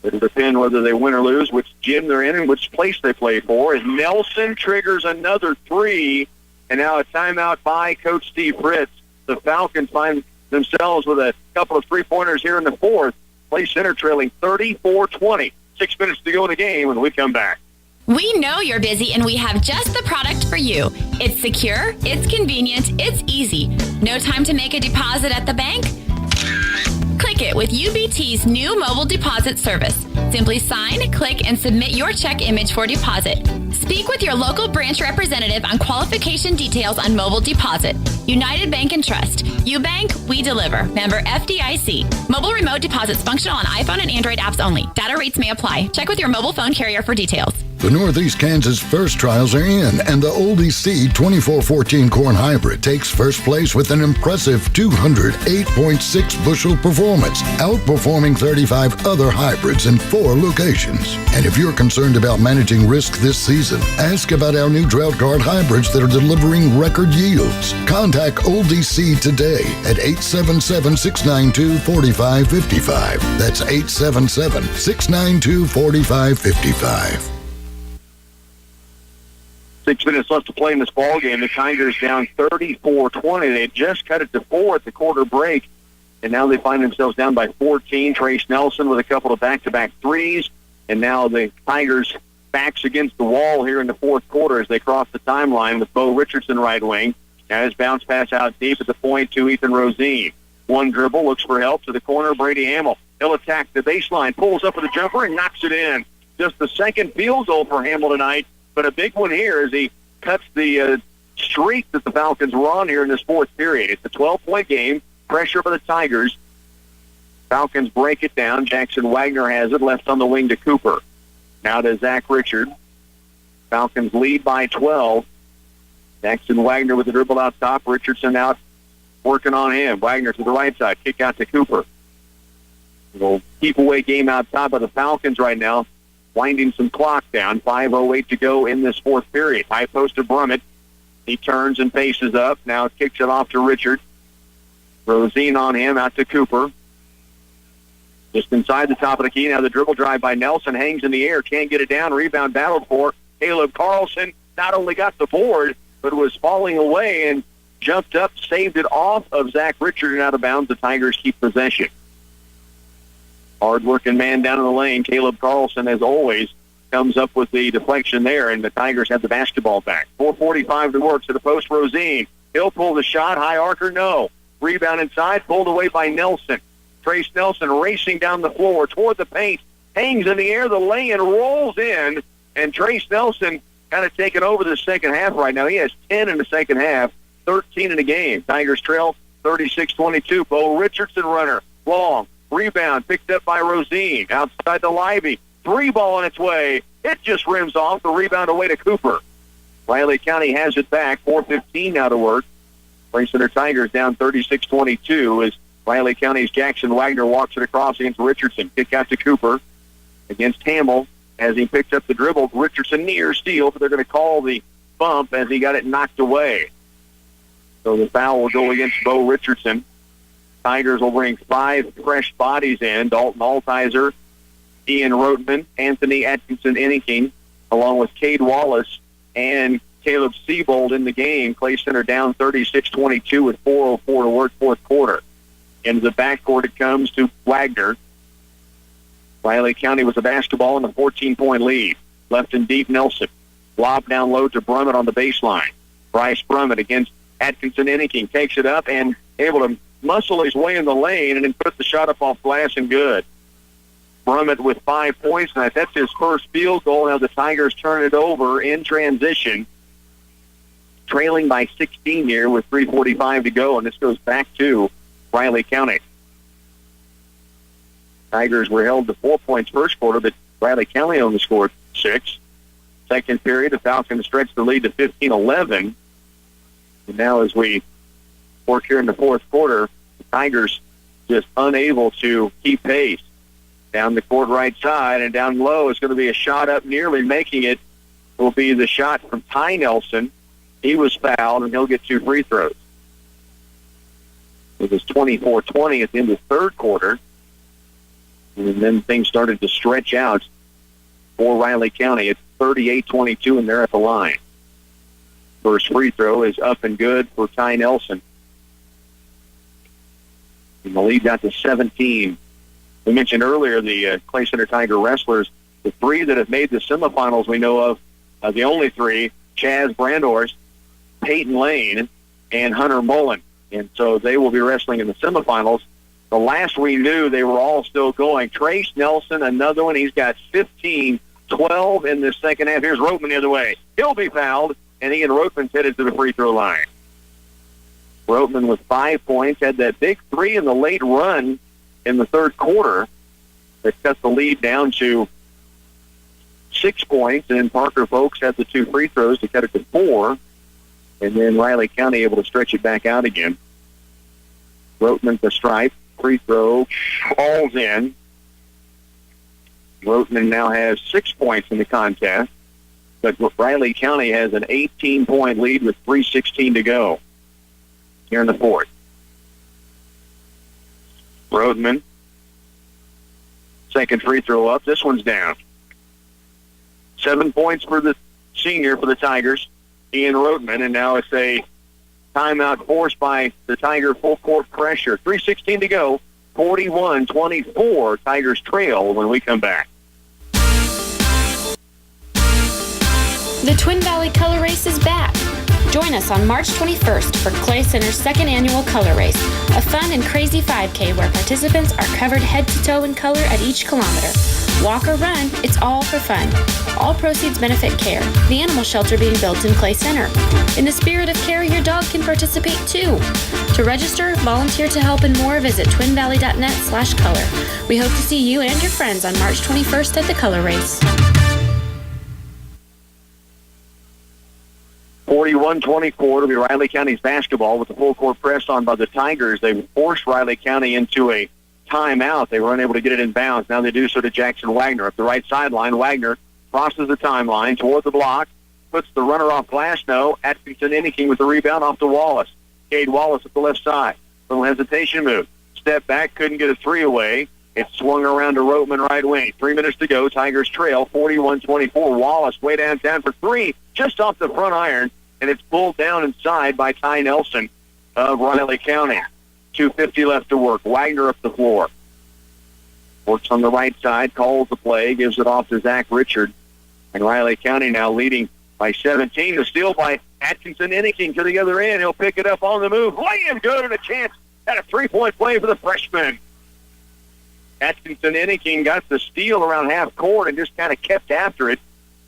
A: It'll depend whether they win or lose, which gym they're in and which place they play for. As Nelson triggers another 3, and now a timeout by Coach Steve Fritz. The Falcons find themselves with a couple of three-pointers here in the fourth. Clay Center trailing 34-20. 6 minutes to go in the game when we come back.
O: We know you're busy and we have just the product for you. It's secure, it's convenient, it's easy. No time to make a deposit at the bank? Click it with UBT's new mobile deposit service. Simply sign, click, and submit your check image for deposit. Speak with your local branch representative on qualification details on mobile deposit. United Bank and Trust. You bank, we deliver. Member FDIC. Mobile remote deposits functional on iPhone and Android apps only. Data rates may apply. Check with your mobile phone carrier for details.
P: The Northeast Kansas First Trials are in, and the Oldie Seed 2414 corn hybrid takes first place with an impressive 208.6 bushel performance, outperforming 35 other hybrids in 4 locations. And if you're concerned about managing risk this season, ask about our new Drought Guard hybrids that are delivering record yields. Contact Oldie Seed today at 877-692-4555. That's 877-692-4555.
A: 6 minutes left to play in this ball game. The Tigers down 34-20. They had just cut it to 4 at the quarter break, and now they find themselves down by 14. Trace Nelson with a couple of back-to-back threes, and now the Tigers' backs against the wall here in the fourth quarter as they cross the timeline with Bo Richardson right wing. Now his bounce pass out deep at the point to Ethan Rosine. One dribble, looks for help to the corner. Brady Hamill. He'll attack the baseline, pulls up with a jumper, and knocks it in. Just the second field goal for Hamill tonight. But a big one here as he cuts the streak that the Falcons were on here in this fourth period. It's a 12-point game. Pressure for the Tigers. Falcons break it down. Jackson Wagner has it left on the wing to Cooper. Now to Zach Richard. Falcons lead by 12. Jackson Wagner with the dribble out top. Richardson out working on him. Wagner to the right side. Kick out to Cooper. We'll keep away game out top of the Falcons right now. Winding some clock down. 5:08 to go in this fourth period. High post to Brummett. He turns and faces up. Now kicks it off to Richard. Rosine on him, out to Cooper. Just inside the top of the key. Now the dribble drive by Nelson hangs in the air. Can't get it down. Rebound battled for. Caleb Carlson not only got the board, but was falling away and jumped up, saved it off of Zach Richard and out of bounds. The Tigers keep possession. Hard-working man down in the lane. Caleb Carlson, as always, comes up with the deflection there, and the Tigers have the basketball back. 4:45 to work to the post. Rosine. He'll pull the shot. High archer, no. Rebound inside, pulled away by Nelson. Trace Nelson racing down the floor toward the paint. Hangs in the air. The lay-in rolls in, and Trace Nelson kind of taking over the second half right now. He has 10 in the second half, 13 in the game. Tigers trail 36-22. Bo Richardson runner. Long. Rebound picked up by Rosine. Outside to Lively. 3 ball on its way. It just rims off. The rebound away to Cooper. Riley County has it back. 4:15 now to work. Clay Center Tigers down 36-22 as Riley County's Jackson Wagner walks it across against Richardson. Kick out to Cooper against Hamill as he picked up the dribble. Richardson near steal, but they're going to call the bump as he got it knocked away. So the foul will go against Bo Richardson. Tigers will bring 5 fresh bodies in. Dalton Altizer, Ian Rotman, Anthony Atkinson-Enneking, along with Cade Wallace and Caleb Siebold in the game. Clay Center down 36-22 with 4:04 to work fourth quarter. Into the backcourt it comes to Wagner. Riley County with the basketball in a 14-point lead. Left and deep, Nelson. Lob down low to Brummett on the baseline. Bryce Brummett against Atkinson-Enneking. Takes it up and able to muscle his way in the lane and then put the shot up off glass and good. Brummett with 5 points tonight. That's his first field goal. Now the Tigers turn it over in transition. trailing by 16 here with 3:45 to go, and this goes back to Riley County. Tigers were held to 4 points first quarter, but Riley County only scored 6. Second period, the Falcons stretched the lead to 15-11. And now as we work here in the fourth quarter, the Tigers just unable to keep pace. Down the court right side, and down low is going to be a shot up, nearly making it. Will be the shot from Ty Nelson. He was fouled, and he'll get 2 free throws. It was 24-20 at the end of the third quarter. And then things started to stretch out for Riley County. It's 38-22, and they're at the line. First free throw is up and good for Ty Nelson. And the lead got to 17. We mentioned earlier the Clay Center Tiger wrestlers, the 3 that have made the semifinals we know of, the only 3, Chaz Brandhorst, Peyton Lane, and Hunter Mullen. And so they will be wrestling in the semifinals. The last we knew, they were all still going. Trace Nelson, another one. He's got 15-12 in the second half. Here's Roteman the other way. He'll be fouled, and Ian Roteman's headed to the free throw line. Roteman with 5 points, had that big 3 in the late run in the third quarter that cut the lead down to 6 points, and then Parker Folks had the 2 free throws to cut it to 4, and then Riley County able to stretch it back out again. Roteman to stripe, free throw, falls in. Roteman now has 6 points in the contest, but Riley County has an 18-point lead with 3:16 to go here in the fourth. Roteman, second free throw up. This one's down. 7 points for the senior for the Tigers, Ian Roteman, and now it's a timeout forced by the Tiger full court pressure. 3:16 to go. 41-24. Tigers trail when we come back.
F: The Twin Valley Color Race is back. Join us on March 21st for Clay Center's second annual Color Race, a fun and crazy 5K where participants are covered head to toe in color at each kilometer. Walk or run, it's all for fun. All proceeds benefit CARE, the animal shelter being built in Clay Center. In the spirit of CARE, your dog can participate too. To register, volunteer to help, and more, visit twinvalley.net/color. We hope to see you and your friends on March 21st at the Color Race.
A: 41-24 to be Riley County's basketball with the full court press on by the Tigers. They forced Riley County into a timeout. They were unable to get it in bounds. Now they do so to Jackson Wagner up the right sideline. Wagner crosses the timeline toward the block, puts the runner off glass. No, Atkinson Inniking with the rebound off to Wallace. Cade Wallace at the left side. Little hesitation move. Step back, couldn't get a 3 away. It swung around to Roteman right wing. 3 minutes to go. Tigers trail 41-24. Wallace way downtown for 3, just off the front iron, and it's pulled down inside by Ty Nelson of Riley County. 2:50 left to work. Wagner up the floor. Works on the right side, calls the play, gives it off to Zach Richard. And Riley County now leading by 17. The steal by Atkinson Inniking to the other end. He'll pick it up on the move. Laying good, and a chance at a 3-point play for the freshman. Atkinson Inniking got the steal around half court and just kind of kept after it.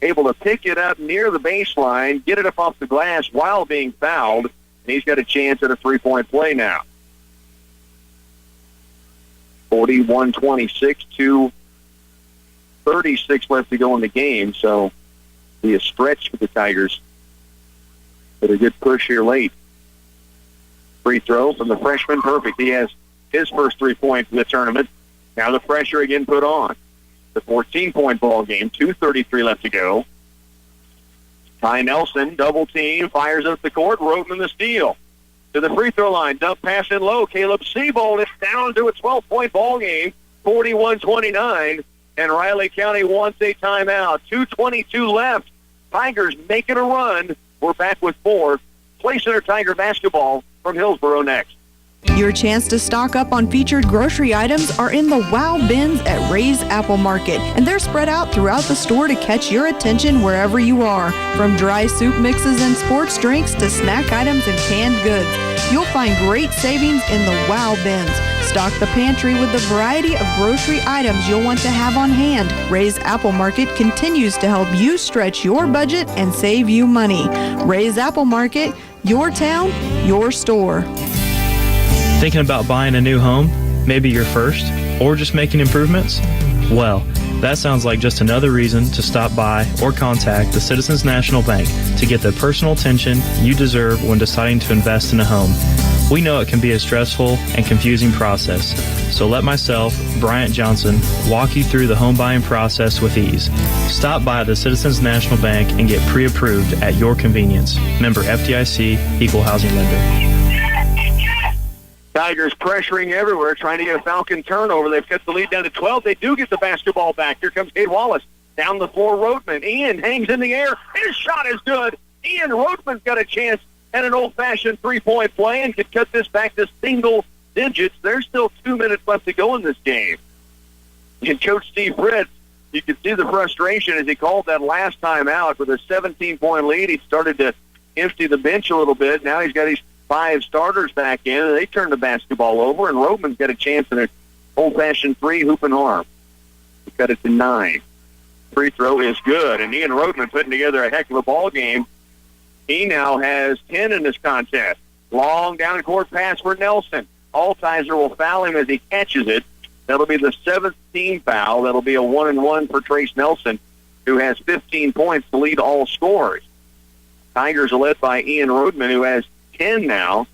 A: Able to pick it up near the baseline, get it up off the glass while being fouled. And he's got a chance at a 3-point play now. 41-26 to 36 left to go in the game, so be a stretch for the Tigers. But a good push here late. Free throw from the freshman, perfect. He has his first 3 points in the tournament. Now the pressure again put on. The 14-point ball game, 2:33 left to go. Ty Nelson, double team, fires up the court, Roteman the steal. To the free throw line, dump pass in low. Caleb Seabold, it's down to a 12-point ball game, 41-29, and Riley County wants a timeout. 2:22 left. Tigers making a run. We're back with more Clay Center Tiger basketball from Hillsboro next.
Q: Your chance to stock up on featured grocery items are in the Wow Bins at Ray's Apple Market, and they're spread out throughout the store to catch your attention wherever you are. From dry soup mixes and sports drinks to snack items and canned goods, you'll find great savings in the Wow Bins. Stock the pantry with the variety of grocery items you'll want to have on hand. Ray's Apple Market continues to help you stretch your budget and save you money. Ray's Apple Market, your town, your store.
R: Thinking about buying a new home? Maybe your first? Or just making improvements? Well, that sounds like just another reason to stop by or contact the Citizens National Bank to get the personal attention you deserve when deciding to invest in a home. We know it can be a stressful and confusing process, so let myself, Bryant Johnson, walk you through the home buying process with ease. Stop by the Citizens National Bank and get pre-approved at your convenience. Member FDIC, Equal Housing Lender.
A: Tigers pressuring everywhere, trying to get a Falcon turnover. They've cut the lead down to 12. They do get the basketball back. Here comes Cade Wallace. Down the floor, Roteman. Ian hangs in the air. His shot is good. Ian Roteman's got a chance at an old-fashioned three-point play and could cut this back to single digits. There's still 2 minutes left to go in this game. And Coach Steve Fritz, you can see the frustration as he called that last time out with a 17-point lead. He started to empty the bench a little bit. Now he's got his 5 starters back in, and they turn the basketball over, and Roteman's got a chance in an old-fashioned three hoop and arm. He cut it to 9. Free throw is good, and Ian Roteman putting together a heck of a ball game. He now has 10 in this contest. Long down-court pass for Nelson. Altizer will foul him as he catches it. That'll be the 7th team foul. That'll be a 1-and-1 for Trace Nelson, who has 15 points to lead all scorers. Tigers are led by Ian Roteman, who has 10 now.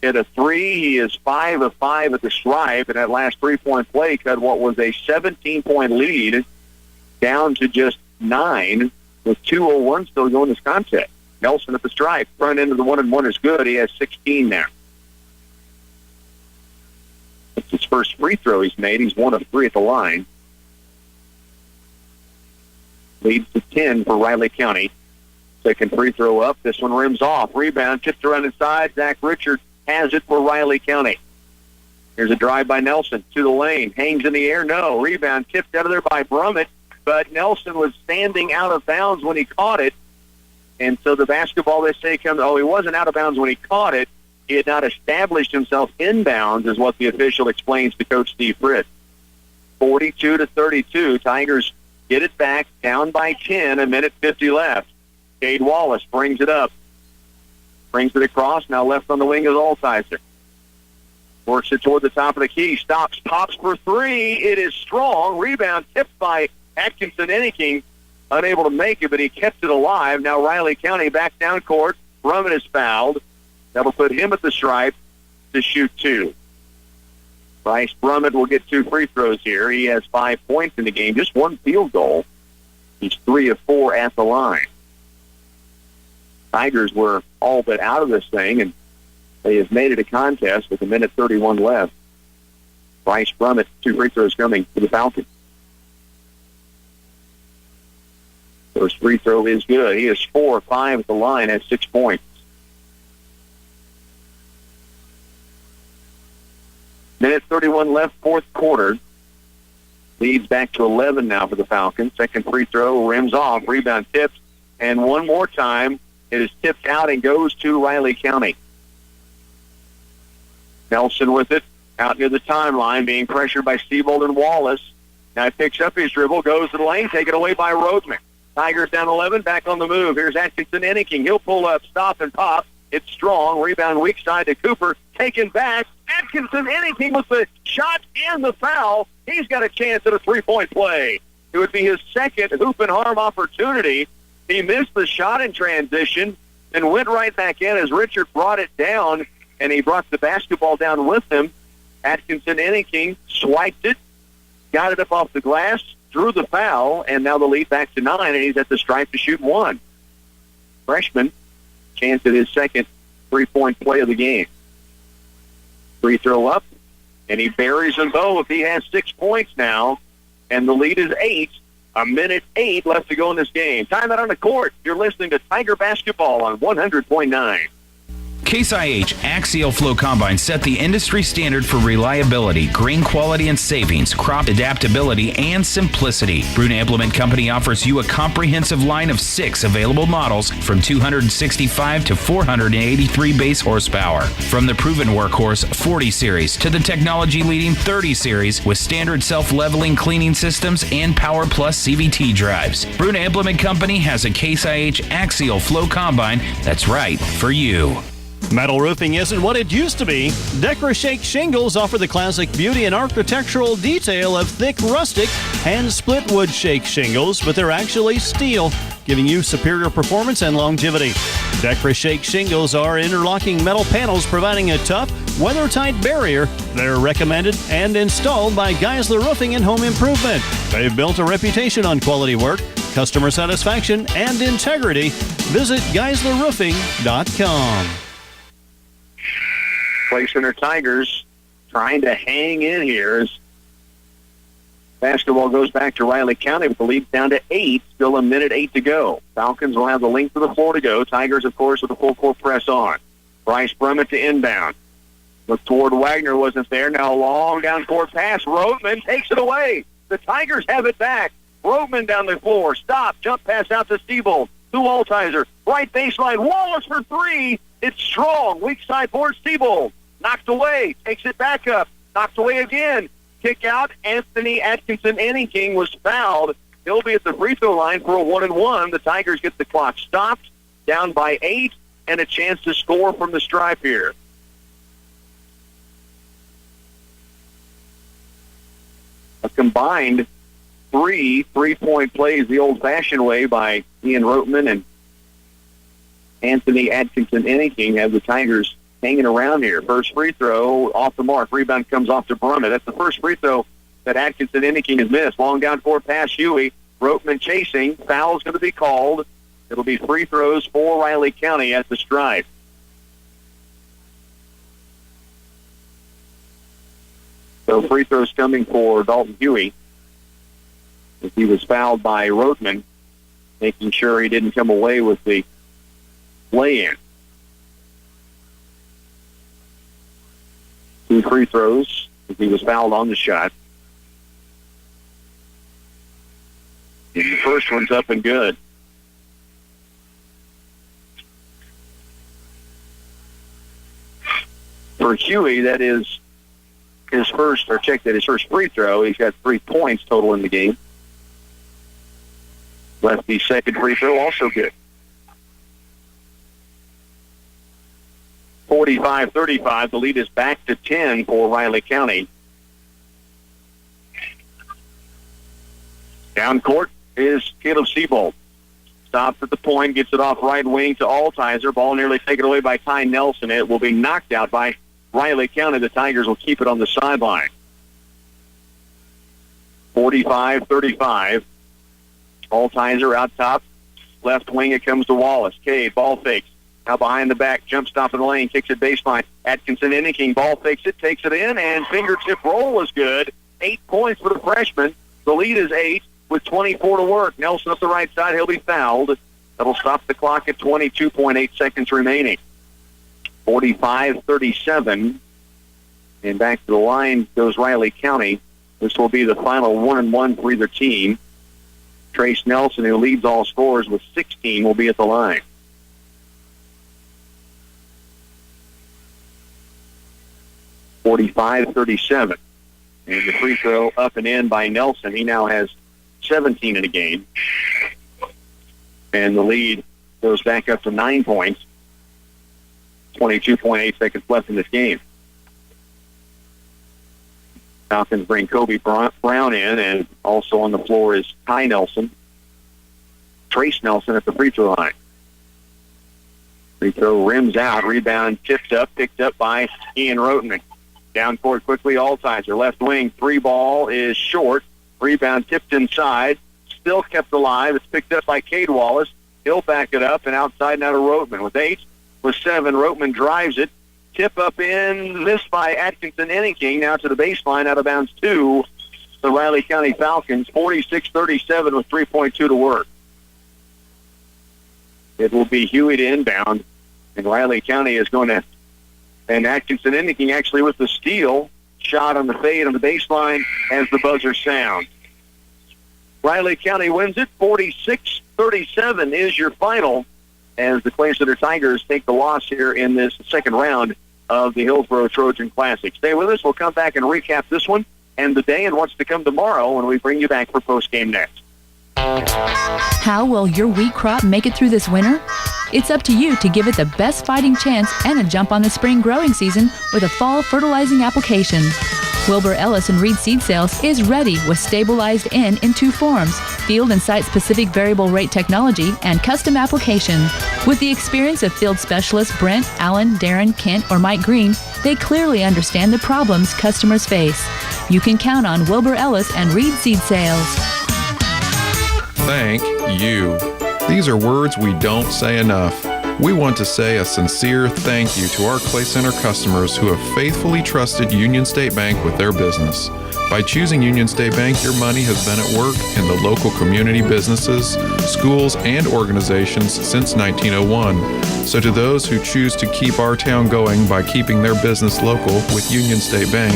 A: Hit a 3. He is 5 of 5 at the stripe, and that last three-point play cut what was a 17-point lead down to just 9 with 2:01 still going this contest. Nelson at the stripe. Front end of the 1-and-1 is good. He has 16 now. It's his first free throw he's made. He's 1 of 3 at the line. Leads to 10 for Riley County. Second free throw up. This one rims off. Rebound, tipped around inside. Zach Richards has it for Riley County. Here's a drive by Nelson to the lane. Hangs in the air. No. Rebound tipped out of there by Brummett, but Nelson was standing out of bounds when he caught it. And so the basketball, they say, comes, he wasn't out of bounds when he caught it. He had not established himself in bounds, is what the official explains to Coach Steve Fritz. 42-32. Tigers get it back, down by 10, 1:50 left. Cade Wallace brings it up. Brings it across, now left on the wing is Altizer. Works it toward the top of the key, stops, pops for 3. It is strong. Rebound tipped by Atkinson Enneking. Unable to make it, but he kept it alive. Now Riley County back down court. Brummett is fouled. That'll put him at the stripe to shoot 2. Bryce Brummett will get 2 free throws here. He has 5 points in the game, just 1 field goal. He's 3 of 4 at the line. Tigers were all but out of this thing, and they have made it a contest with 1:31 left. Bryce Brummett, 2 free throws coming for the Falcons. First free throw is good. He is 4 of 5 at the line, has 6 points. 1:31 left, fourth quarter. Leads back to 11 now for the Falcons. Second free throw rims off, rebound tips, and one more time it is tipped out and goes to Riley County. Nelson with it, out near the timeline, being pressured by Seabold and Wallace. Now he picks up his dribble, goes to the lane, taken away by Roteman. Tigers down 11, back on the move. Here's Atkinson Enneking. He'll pull up, stop, and pop. It's strong. Rebound weak side to Cooper. Taken back. Atkinson Enneking with the shot and the foul. He's got a chance at a three-point play. It would be his second hoop and harm opportunity. He missed the shot in transition and went right back in as Richard brought it down, and he brought the basketball down with him. Atkinson Enneking swiped it, got it up off the glass, drew the foul, and now the lead back to 9, and he's at the stripe to shoot 1. Freshman, chance at his second three-point play of the game. Free throw up, and he buries them both. He has 6 points now, and the lead is 8. 1:08 left to go in this game. Time out on the court. You're listening to Tiger Basketball on 100.9.
S: Case IH Axial Flow Combine set the industry standard for reliability, grain quality and savings, crop adaptability, and simplicity. Bruna Implement Company offers you a comprehensive line of 6 available models from 265 to 483 base horsepower. From the proven workhorse 40 series to the technology-leading 30 series with standard self-leveling cleaning systems and Power Plus CVT drives. Bruna Implement Company has a Case IH Axial Flow Combine that's right for you.
M: Metal roofing isn't what it used to be. DecoraShake shingles offer the classic beauty and architectural detail of thick, rustic, hand-split wood shake shingles, but they're actually steel, giving you superior performance and longevity. DecoraShake shingles are interlocking metal panels providing a tough, weather-tight barrier. They're recommended and installed by Geisler Roofing and Home Improvement. They've built a reputation on quality work, customer satisfaction, and integrity. Visit GeislerRoofing.com.
A: Clay Center Tigers trying to hang in here as basketball goes back to Riley County with the lead down to 8. Still a minute 8 to go. Falcons will have the length of the floor to go. Tigers, of course, with a full court press on. Bryce Brummett to inbound. Look toward Wagner, wasn't there. Now a long down court pass. Roteman takes it away. The Tigers have it back. Roteman down the floor. Stop. Jump pass out to Stiebold. To Altizer. Right baseline. Wallace for 3. It's strong. Weak side board. Stiebold. Knocked away. Takes it back up. Knocked away again. Kick out. Anthony Atkinson-Anningking was fouled. He'll be at the free throw line for a 1-and-1. The Tigers get the clock stopped. Down by 8 and a chance to score from the stripe here. A combined 3 3-point plays the old-fashioned way by Ian Roteman and Anthony Atkinson-Anningking have the Tigers hanging around here. First free throw off the mark. Rebound comes off to Brummett. That's the first free throw that Atkinson-Anningking has missed. Long down court pass, Huey. Roteman chasing. Foul's going to be called. It'll be free throws for Riley County at the stripe. So free throws coming for Dalton Huey as he was fouled by Roteman, making sure he didn't come away with the lay-in. 2 free throws as he was fouled on the shot. And the first one's up and good. For Huey, that is his first, or check that, his first free throw. He's got 3 points total in the game. Lefty's second free throw, also good. 45-35. The lead is back to 10 for Riley County. Down court is Caleb Stiebold. Stops at the point, gets it off right wing to Altizer. Ball nearly taken away by Ty Nelson. It will be knocked out by Riley County. The Tigers will keep it on the sideline. 45-35. Altizer out top. Left wing, it comes to Wallace. Cade, ball fakes. Now behind the back, jump stop in the lane, kicks it baseline. Atkinson-Anningking, ball fakes it, takes it in, and fingertip roll is good. 8 points for the freshman. The lead is 8 with 24 to work. Nelson up the right side, he'll be fouled. That'll stop the clock at 22.8 seconds remaining. 45-37. And back to the line goes Riley County. This will be the final 1-and-1 for either team. Trace Nelson, who leads all scorers with 16, will be at the line. 45-37. And the free throw up and in by Nelson. He now has 17 in the game. And the lead goes back up to 9 points. 22.8 seconds left in this game. Falcons bring Kobe Brown in, and also on the floor is Ty Nelson. Trace Nelson at the free throw line. Free throw rims out. Rebound tipped up, picked up by Ian Roteman. Down court quickly, Altizer. Left wing, 3 ball is short. Rebound tipped inside. Still kept alive. It's picked up by Cade Wallace. He'll back it up, and outside now to Roteman. With 8, with 7, Roteman drives it. Tip up in, missed by Atkinson-Anningking. Now to the baseline, out of bounds 2. The Riley County Falcons, 46-37 with 3.2 to work. It will be Huey to inbound. And Riley County is going to, and Atkinson Endicking actually with the steal, shot on the fade on the baseline as the buzzer sounds. Riley County wins it. 46-37 is your final as the Clay Center Tigers take the loss here in this second round of the Hillsboro Trojan Classic. Stay with us. We'll come back and recap this one and the day and what's to come tomorrow when we bring you back for postgame next.
C: How will your wheat crop make it through this winter? It's up to you to give it the best fighting chance and a jump on the spring growing season with a fall fertilizing application. Wilbur Ellis and Reed Seed Sales is ready with stabilized in two forms, field and site-specific variable rate technology and custom application. With the experience of field specialists Brent, Allen, Darren, Kent, or Mike Green, they clearly understand the problems customers face. You can count on Wilbur Ellis and Reed Seed Sales.
T: Thank you. These are words we don't say enough. We want to say a sincere thank you to our Clay Center customers who have faithfully trusted Union State Bank with their business. By choosing Union State Bank, your money has been at work in the local community businesses, schools, and organizations since 1901. So to those who choose to keep our town going by keeping their business local with Union State Bank,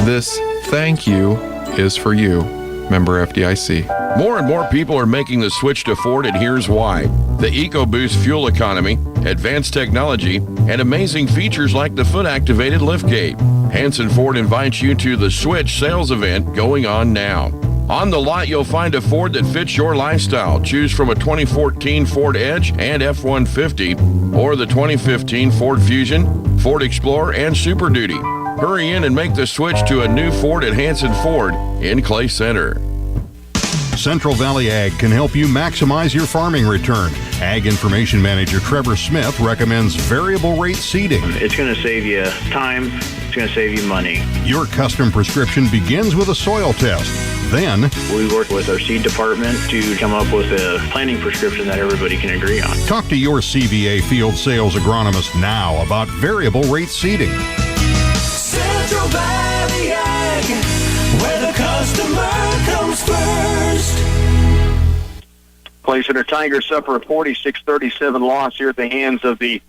T: this thank you is for you. Member FDIC.
U: More and more people are making the switch to Ford, and here's why. The EcoBoost fuel economy, advanced technology, and amazing features like the foot-activated liftgate. Hanson Ford invites you to the Switch sales event going on now. On the lot, you'll find a Ford that fits your lifestyle. Choose from a 2014 Ford Edge and F-150, or the 2015 Ford Fusion, Ford Explorer, and Super Duty. Hurry in and make the switch to a new Ford at Hanson Ford in Clay Center.
J: Central Valley Ag can help you maximize your farming return. Ag Information Manager Trevor Smith recommends variable rate seeding.
K: It's going to save you time. It's going to save you money.
J: Your custom prescription begins with a soil test. Then,
K: we work with our seed department to come up with a planting prescription that everybody can agree on.
J: Talk to your CVA field sales agronomist now about variable rate seeding.
D: Central Valley Ag, where the customer comes first.
A: Clay Center Tigers suffer a 46-37 loss here at the hands of the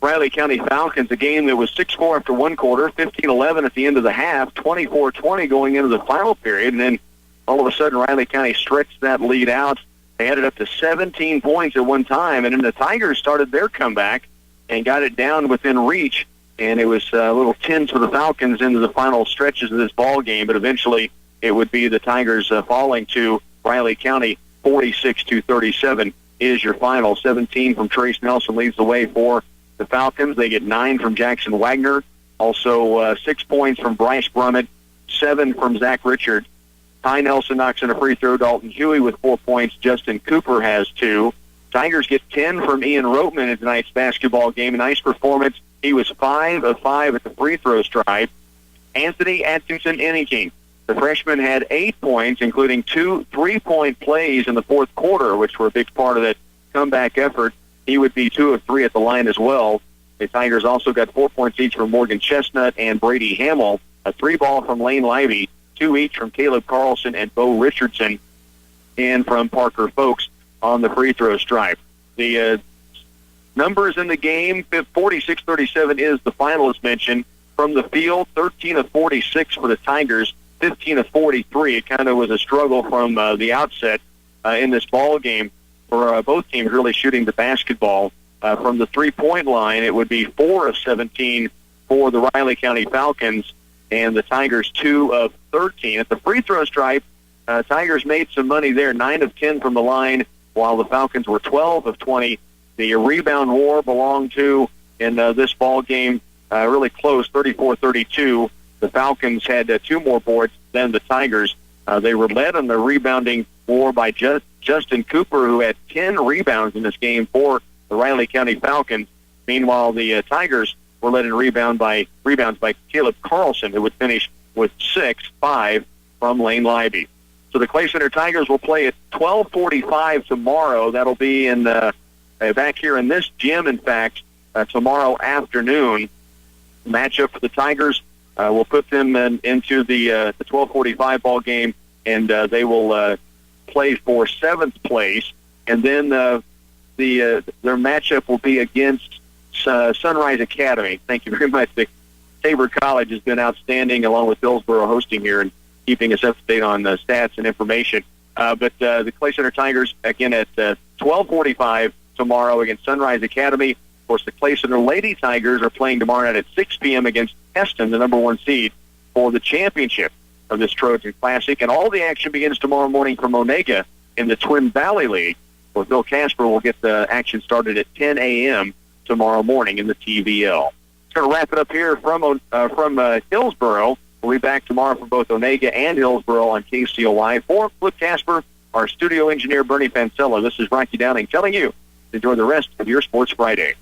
A: Riley County Falcons, a game that was 6-4 after one quarter, 15-11 at the end of the half, 24-20 going into the final period, and then all of a sudden Riley County stretched that lead out. They had it up to 17 points at one time, and then the Tigers started their comeback and got it down within reach, and it was a little tense for the Falcons into the final stretches of this ball game, but eventually it would be the Tigers falling to Riley County. 46-37 is your final. 17 from Trace Nelson leads the way for the Falcons. They get 9 from Jackson Wagner. Also 6 points from Bryce Brummett, 7 from Zach Richard. Ty Nelson knocks in a free throw. Dalton Huey with 4 points. Justin Cooper has 2. Tigers get 10 from Ian Roteman in tonight's basketball game. A nice performance. He was 5 of 5 at the free throw stripe. Anthony Atkinson Endicking, the freshman, had 8 points, including 2 3-point plays in the fourth quarter, which were a big part of that comeback effort. He would be 2 of 3 at the line as well. The Tigers also got 4 points each from Morgan Chestnut and Brady Hamill, a 3-ball from Lane Lively, 2 each from Caleb Carlson and Bo Richardson, and from Parker Folks on the free throw stripe. The numbers in the game, 46-37 is the final, as mentioned. From the field, 13 of 46 for the Tigers, 15 of 43. It kind of was a struggle from the outset in this ball game for both teams really shooting the basketball. From the three-point line, it would be 4 of 17 for the Riley County Falcons, and the Tigers 2 of 13. At the free throw stripe, Tigers made some money there, 9 of 10 from the line, while the Falcons were 12 of 20. The rebound war belonged to, in this ball game, really close, 34-32. The Falcons had 2 more boards than the Tigers. They were led on the rebounding war by Justin Cooper, who had 10 rebounds in this game for the Riley County Falcons. Meanwhile, the Tigers were led in rebounds by Caleb Carlson, who would finish with 5 from Lane Libby. So the Clay Center Tigers will play at 12:45 tomorrow. That'll be in back here in this gym, in fact, tomorrow afternoon. Matchup for the Tigers will put them into the 12:45 ball game, and they will play for 7th place. And then their matchup will be against Sunrise Academy. Thank you very much. The Tabor College has been outstanding, along with Hillsboro hosting here and keeping us up to date on stats and information. But the Clay Center Tigers, again, at 12:45 tomorrow against Sunrise Academy. Of course, the Clay Center Lady Tigers are playing tomorrow night at 6 p.m. against Heston, the number 1 seed, for the championship of this Trojan Classic. And all the action begins tomorrow morning from Onega in the Twin Valley League, where Bill Casper will get the action started at 10 a.m. tomorrow morning in the TVL. It's going to wrap it up here from Hillsboro. We'll be back tomorrow for both Onega and Hillsboro on KCOY. For Flip Casper, our studio engineer Bernie Pancella, this is Rocky Downing telling you to enjoy the rest of your Sports Friday.